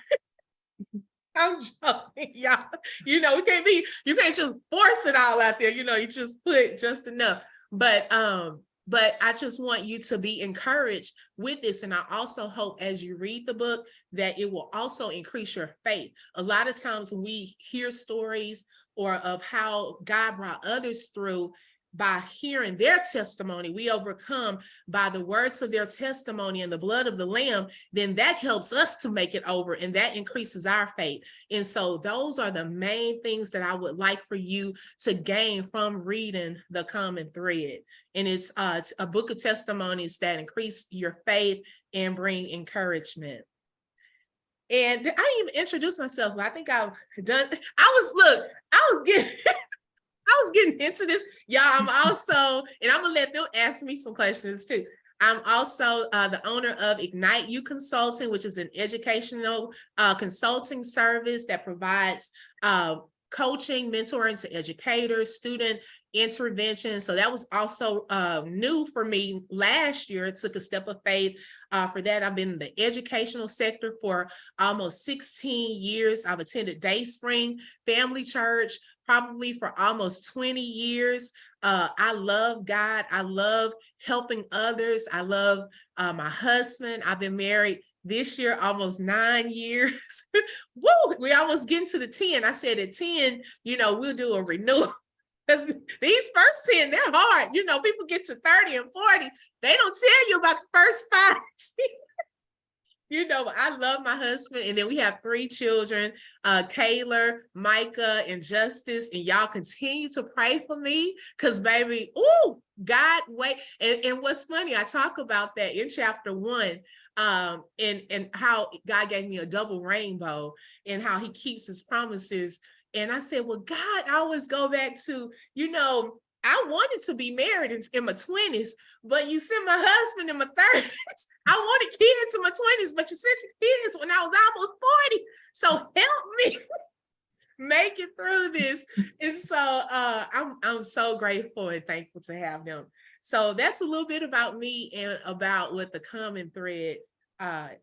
I'm joking, y'all. You know, you can't just force it all out there. You know, you just put just enough. But I just want you to be encouraged with this. And I also hope as you read the book that it will also increase your faith. A lot of times we hear stories or of how God brought others through. By hearing their testimony, we overcome by the words of their testimony and the blood of the Lamb, then that helps us to make it over, and that increases our faith. And so those are the main things that I would like for you to gain from reading The Common Thread. And it's a book of testimonies that increase your faith and bring encouragement. And I didn't even introduce myself, but I think I've done. I was getting into this. Y'all, I'm also, and I'm gonna let them ask me some questions too. I'm also the owner of Ignite You Consulting, which is an educational consulting service that provides coaching, mentoring to educators, student intervention. So that was also new for me last year. It took a step of faith for that. I've been in the educational sector for almost 16 years. I've attended Dayspring Family Church probably for almost 20 years. I love God. I love helping others. I love my husband. I've been married this year almost 9 years. Woo! We almost getting to the 10. I said at 10, you know, we'll do a renewal. Because these first 10, they're hard. You know, people get to 30 and 40. They don't tell you about the first 5. You know, I love my husband. And then we have 3 children, Kayla, Micah, and Justice. And y'all continue to pray for me because, baby, ooh, God, wait. And what's funny, I talk about that in chapter 1, and how God gave me a double rainbow and how he keeps his promises. And I said, well, God, I always go back to, you know, I wanted to be married in my 20s, but you sent my husband in my 30s. I wanted kids in my 20s, but you sent the kids when I was almost 40. So help me make it through this. And so I'm so grateful and thankful to have them. So that's a little bit about me and about what The Common Thread,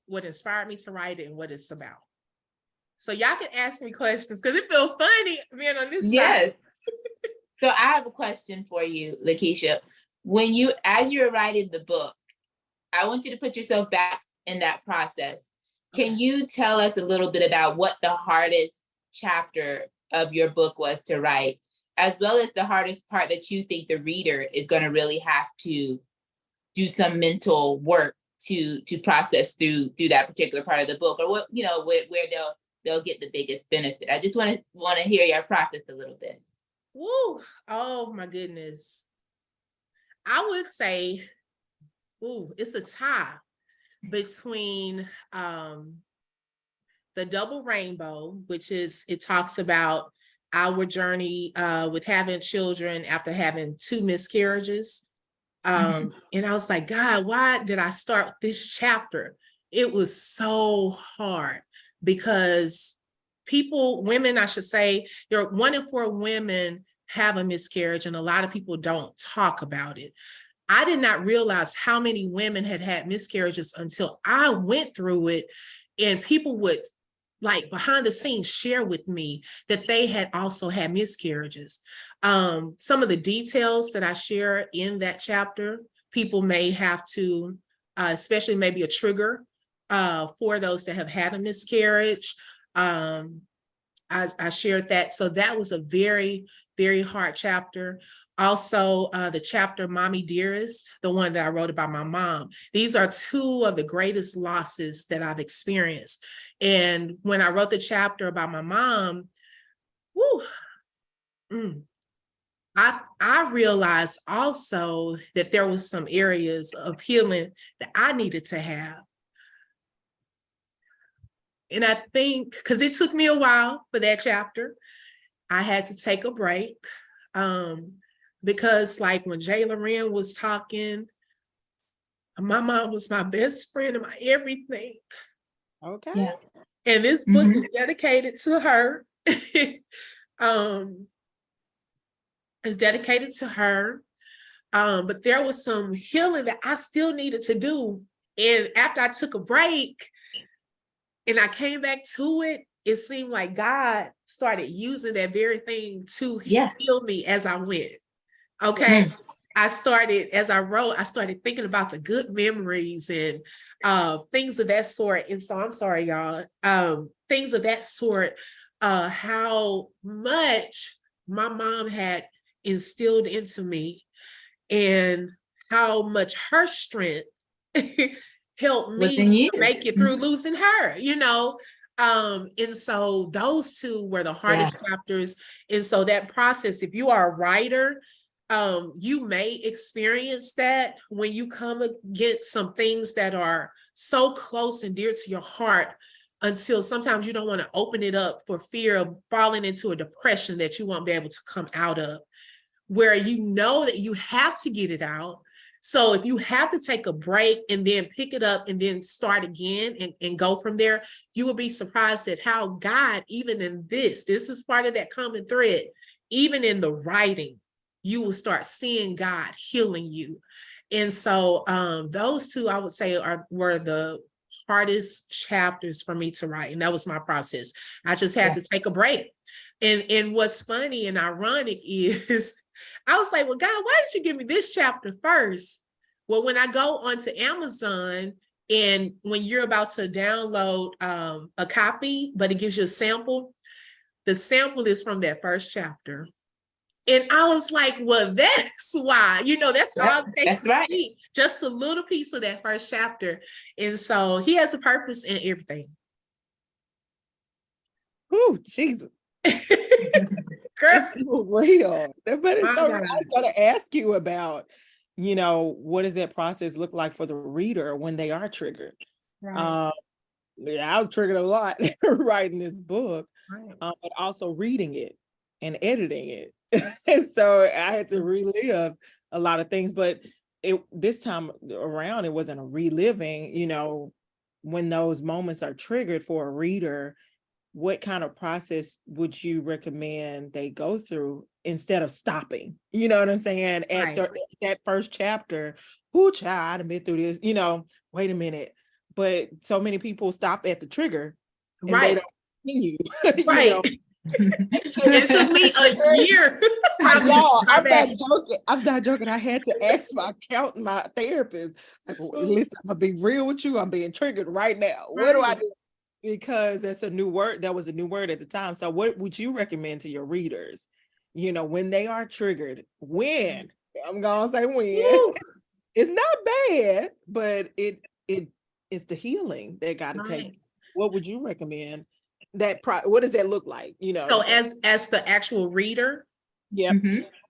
what inspired me to write it and what it's about. So y'all can ask me questions because it feels funny being on this side. So I have a question for you, LaKeisha. As you're writing the book, I want you to put yourself back in that process. Can you tell us a little bit about what the hardest chapter of your book was to write, as well as the hardest part that you think the reader is going to really have to do some mental work to process through that particular part of the book, or what, you know, where they'll get the biggest benefit? I just want to hear your process a little bit. Woo! Oh my goodness. I would say, it's a tie between the double rainbow, which is, it talks about our journey with having children after having 2 miscarriages. And I was like, God, why did I start this chapter? It was so hard because women, I should say, there are 1 in 4 women have a miscarriage, and a lot of people don't talk about it. I did not realize how many women had miscarriages until I went through it, and people would, like, behind the scenes share with me that they had also had miscarriages. Some of the details that I share in that chapter, people may have to, especially maybe a trigger for those that have had a miscarriage. I shared that. So that was a very, very hard chapter. Also, the chapter Mommy Dearest, the one that I wrote about my mom. These are 2 of the greatest losses that I've experienced. And when I wrote the chapter about my mom, I realized also that there was some areas of healing that I needed to have. And I think, because it took me a while for that chapter, I had to take a break. Because like when J.LauRen was talking, my mom was my best friend and my everything. Okay. Yeah. And this book is dedicated to her. It's dedicated to her. But there was some healing that I still needed to do. And after I took a break and I came back to it, it seemed like God started using that very thing to heal me as I went. Okay. I started, as I wrote, I started thinking about the good memories and things of that sort. And so I'm sorry, y'all. Things of that sort, how much my mom had instilled into me and how much her strength helped me to make it through losing her, you know? And so those two were the hardest chapters. And so that process, if you are a writer, you may experience that when you come against some things that are so close and dear to your heart, until sometimes you don't want to open it up for fear of falling into a depression that you won't be able to come out of, where you know that you have to get it out. So if you have to take a break and then pick it up and then start again and go from there, you will be surprised at how God, even in this is part of that common thread, even in the writing, you will start seeing God healing you. And so those two, I would say, were the hardest chapters for me to write. And that was my process. I just had to take a break. And what's funny and ironic is, I was like, well, God, why didn't you give me this chapter first? Well, when I go onto Amazon, and when you're about to download a copy, but it gives you a sample, the sample is from that first chapter. And I was like, well, that's why, that's all it takes to be, just a little piece of that first chapter. And so he has a purpose in everything. Oh, Jesus. That's so real. But it's so real. I was going to ask you about, what does that process look like for the reader when they are triggered? Right. I was triggered a lot writing this book, but also reading it and editing it. And so I had to relive a lot of things, but this time around, it wasn't a reliving, when those moments are triggered for a reader. What kind of process would you recommend they go through instead of stopping? You know what I'm saying? At that first chapter, child, I've been through this, wait a minute. But so many people stop at the trigger and they don't continue. It took me a year. I'm not joking. I had to ask my therapist, like, listen, I'm gonna be real with you. I'm being triggered right now. What do I do? Because that's a new word. That was a new word at the time. So what would you recommend to your readers, when they are triggered? When? I'm gonna say when. It's not bad, but it's the healing they got to take. What would you recommend? What does that look like? So as the actual reader? Yeah.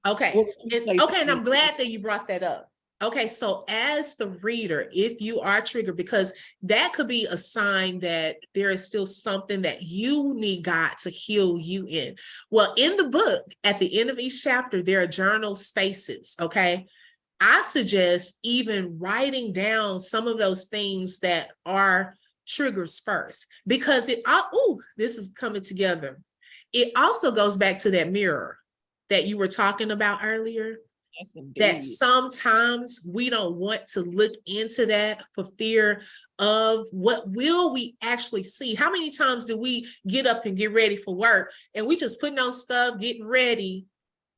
Okay. And I'm glad that you brought that up. Okay, so as the reader, if you are triggered, because that could be a sign that there is still something that you need God to heal you in. Well, in the book, at the end of each chapter, there are journal spaces, okay? I suggest even writing down some of those things that are triggers first, because this is coming together. It also goes back to that mirror that you were talking about earlier. Yes, indeed. That sometimes we don't want to look into that for fear of what will we actually see. How many times do we get up and get ready for work and we just putting on stuff, getting ready,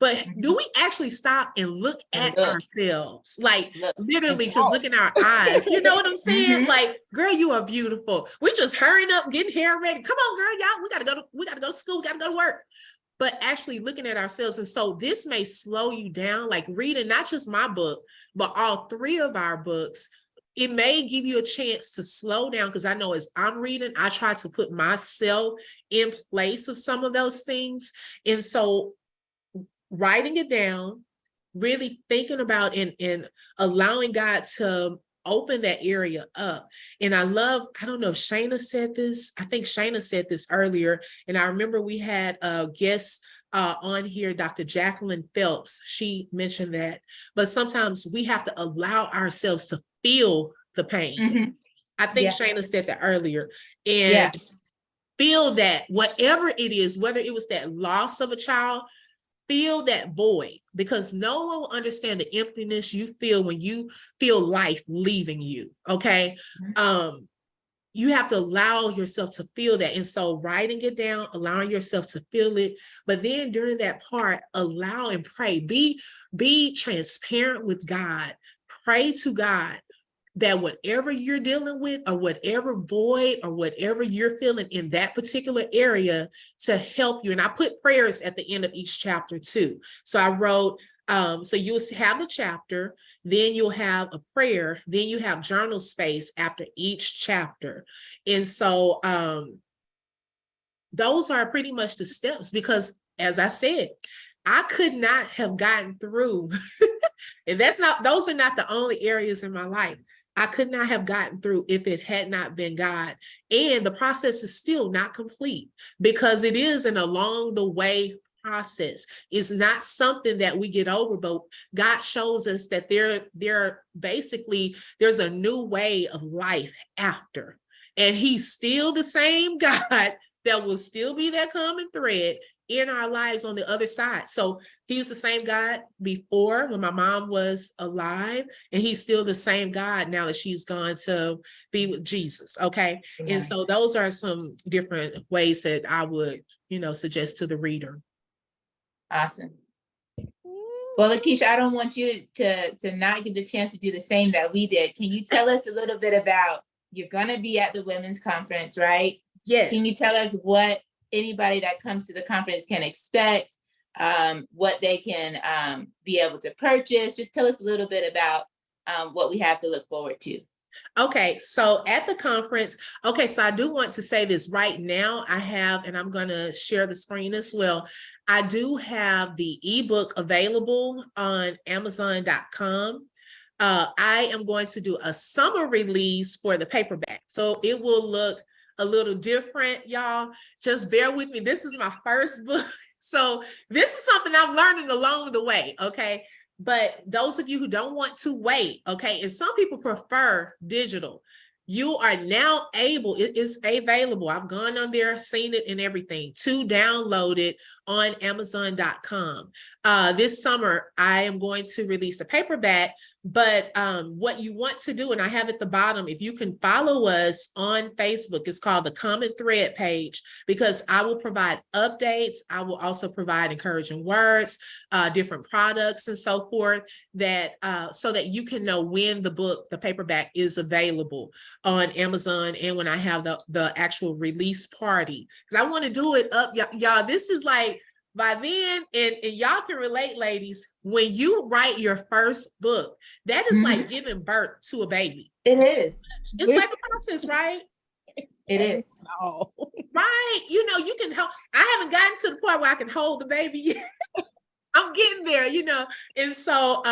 but do we actually stop and look at ourselves? Like literally just look in our eyes. You know what I'm saying? Like, girl, you are beautiful. We just hurrying up, getting hair ready. Come on, girl, y'all, we gotta go to school, we gotta go to work. But actually looking at ourselves. And so this may slow you down, like reading not just my book, but all three of our books. It may give you a chance to slow down, because I know as I'm reading, I try to put myself in place of some of those things. And so writing it down, really thinking about and allowing God to open that area up. And I don't know if Chaena said this. I think Chaena said this earlier. And I remember we had a guest on here, Dr. Jacqueline Phelps. She mentioned that. But sometimes we have to allow ourselves to feel the pain. Mm-hmm. I think Chaena said that earlier. And feel that whatever it is, whether it was that loss of a child, feel that void, because no one will understand the emptiness you feel when you feel life leaving you. Okay. You have to allow yourself to feel that. And so writing it down, allowing yourself to feel it, but then during that part, allow and pray, be transparent with God, pray to God that whatever you're dealing with or whatever void or whatever you're feeling in that particular area to help you. And I put prayers at the end of each chapter too. So I wrote, so you'll have the chapter, then you'll have a prayer, then you have journal space after each chapter. And so those are pretty much the steps, because as I said, I could not have gotten through, and those are not the only areas in my life. I could not have gotten through if it had not been God. And the process is still not complete, because it is an along the way process. It's not something that we get over, but God shows us that there's a new way of life after. And he's still the same God that will still be that common thread in our lives on the other side. So he was the same God before when my mom was alive, and he's still the same God now that she's gone to be with Jesus. Okay. And so those are some different ways that I would, suggest to the reader. Awesome. Well, LaKeisha, I don't want you to not get the chance to do the same that we did. Can you tell us a little bit about, you're going to be at the women's conference, right? Yes. Can you tell us what anybody that comes to the conference can expect, what they can be able to purchase? Just tell us a little bit about what we have to look forward to. Okay, so at the conference, so I do want to say this right now. I have, and I'm going to share the screen as well. I do have the ebook available on Amazon.com. I am going to do a summer release for the paperback. So it will look a little different, y'all. Just bear with me. This is my first book. So this is something I'm learning along the way, okay? But those of you who don't want to wait, okay, and some people prefer digital, you are now able, it is available. I've gone on there, seen it and everything, to download it on Amazon.com. This summer, I am going to release the paperback. But what you want to do, and I have at the bottom, if you can follow us on Facebook, it's called the Common Thread page, because I will provide updates. I will also provide encouraging words, different products and so forth, that so that you can know when the paperback is available on Amazon, and when I have the actual release party, because I want to do it up, y'all. This is like, by then, and y'all can relate, ladies, when you write your first book, that is like giving birth to a baby. It is. It's like a process, right? It is. Oh. Right. You can help. I haven't gotten to the point where I can hold the baby yet. I'm getting there, and so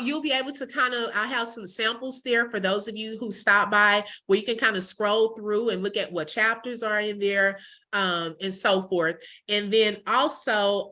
you'll be able to I'll have some samples there for those of you who stop by, where you can kind of scroll through and look at what chapters are in there, and so forth. And then also,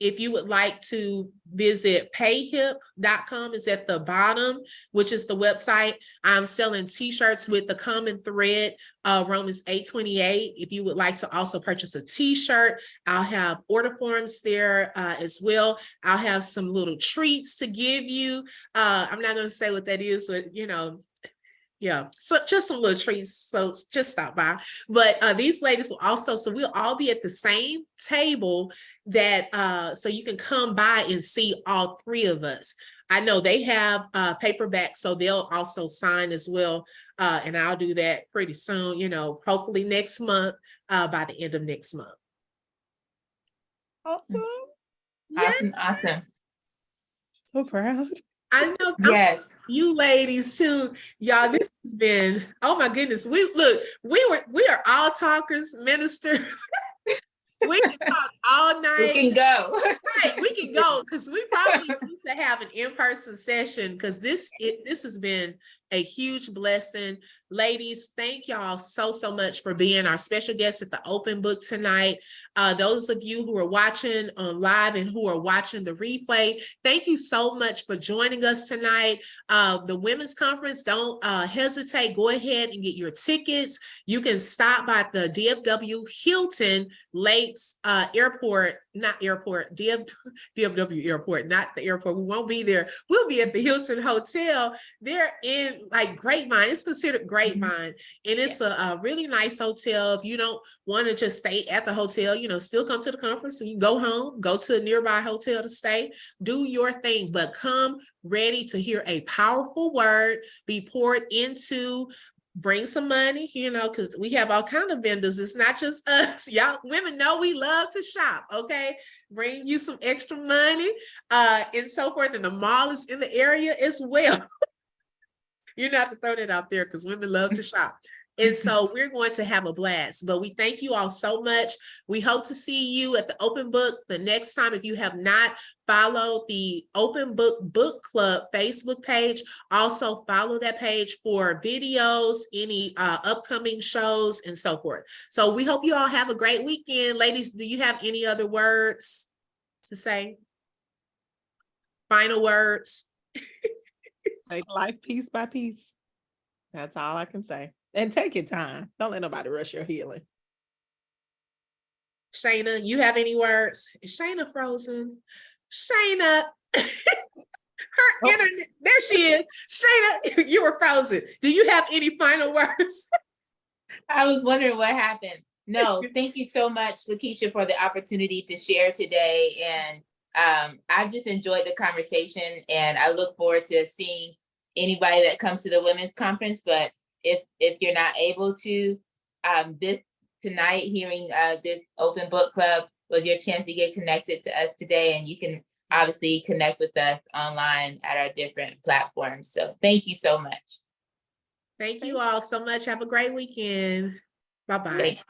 if you would like to visit payhip.com, is at the bottom, which is the website. I'm selling t-shirts with the common thread, Romans 8:28. If you would like to also purchase a t-shirt, I'll have order forms there as well. I'll have some little treats to give you. I'm not going to say what that is, but yeah, so just some little treats, so just stop by. But these ladies will also, so we'll all be at the same table, that so you can come by and see all three of us. I know they have paperback, so they'll also sign as well, and I'll do that pretty soon, hopefully next month, by the end of next month. Awesome. Awesome. So proud. I know. Yes. You ladies too, y'all. This has been, oh my goodness. We are all talkers, ministers. We can talk all We night. can go. Right, we can go because we probably need to have an in-person session because this has been a huge blessing. Ladies, thank y'all so much for being our special guests at the open book tonight. Those of you who are watching on live and who are watching the replay, thank you so much for joining us tonight. The women's conference, don't hesitate. Go ahead and get your tickets. You can stop by the DFW Hilton Lakes Airport, not airport, DFW Airport, not the airport. We won't be there. We'll be at the Hilton Hotel. They're in like Grapevine. It's considered Grapevine, and it's a really nice hotel. If you don't want to just stay at the hotel, you know, still come to the conference. So you go home, go to a nearby hotel to stay, do your thing, but come ready to hear a powerful word be poured into. Bring some money, you know, because we have all kind of vendors. It's not just us. Y'all women know we love to shop, okay? Bring you some extra money and so forth. And the mall is in the area as well. You don't have to throw that out there because women love to shop. And so we're going to have a blast, but we thank you all so much. We hope to see you at the open book the next time. If you have not followed the Open Book Club Facebook page, also follow that page for videos, any upcoming shows and so forth. So we hope you all have a great weekend. Ladies, do you have any other words to say? Final words? Take life piece by piece. That's all I can say. And take your time. Don't let nobody rush your healing. Chaena, you have any words? Is Chaena frozen? Chaena, her internet, there she is. Chaena, you were frozen. Do you have any final words? I was wondering what happened. No, thank you so much, LaKeisha, for the opportunity to share today. And I just enjoyed the conversation, and I look forward to seeing anybody that comes to the women's conference. But if you're not able to, this tonight, hearing this open book club was your chance to get connected to us today, and you can obviously connect with us online at our different platforms. So thank you so much. Thank you all so much. Have a great weekend. Bye-bye.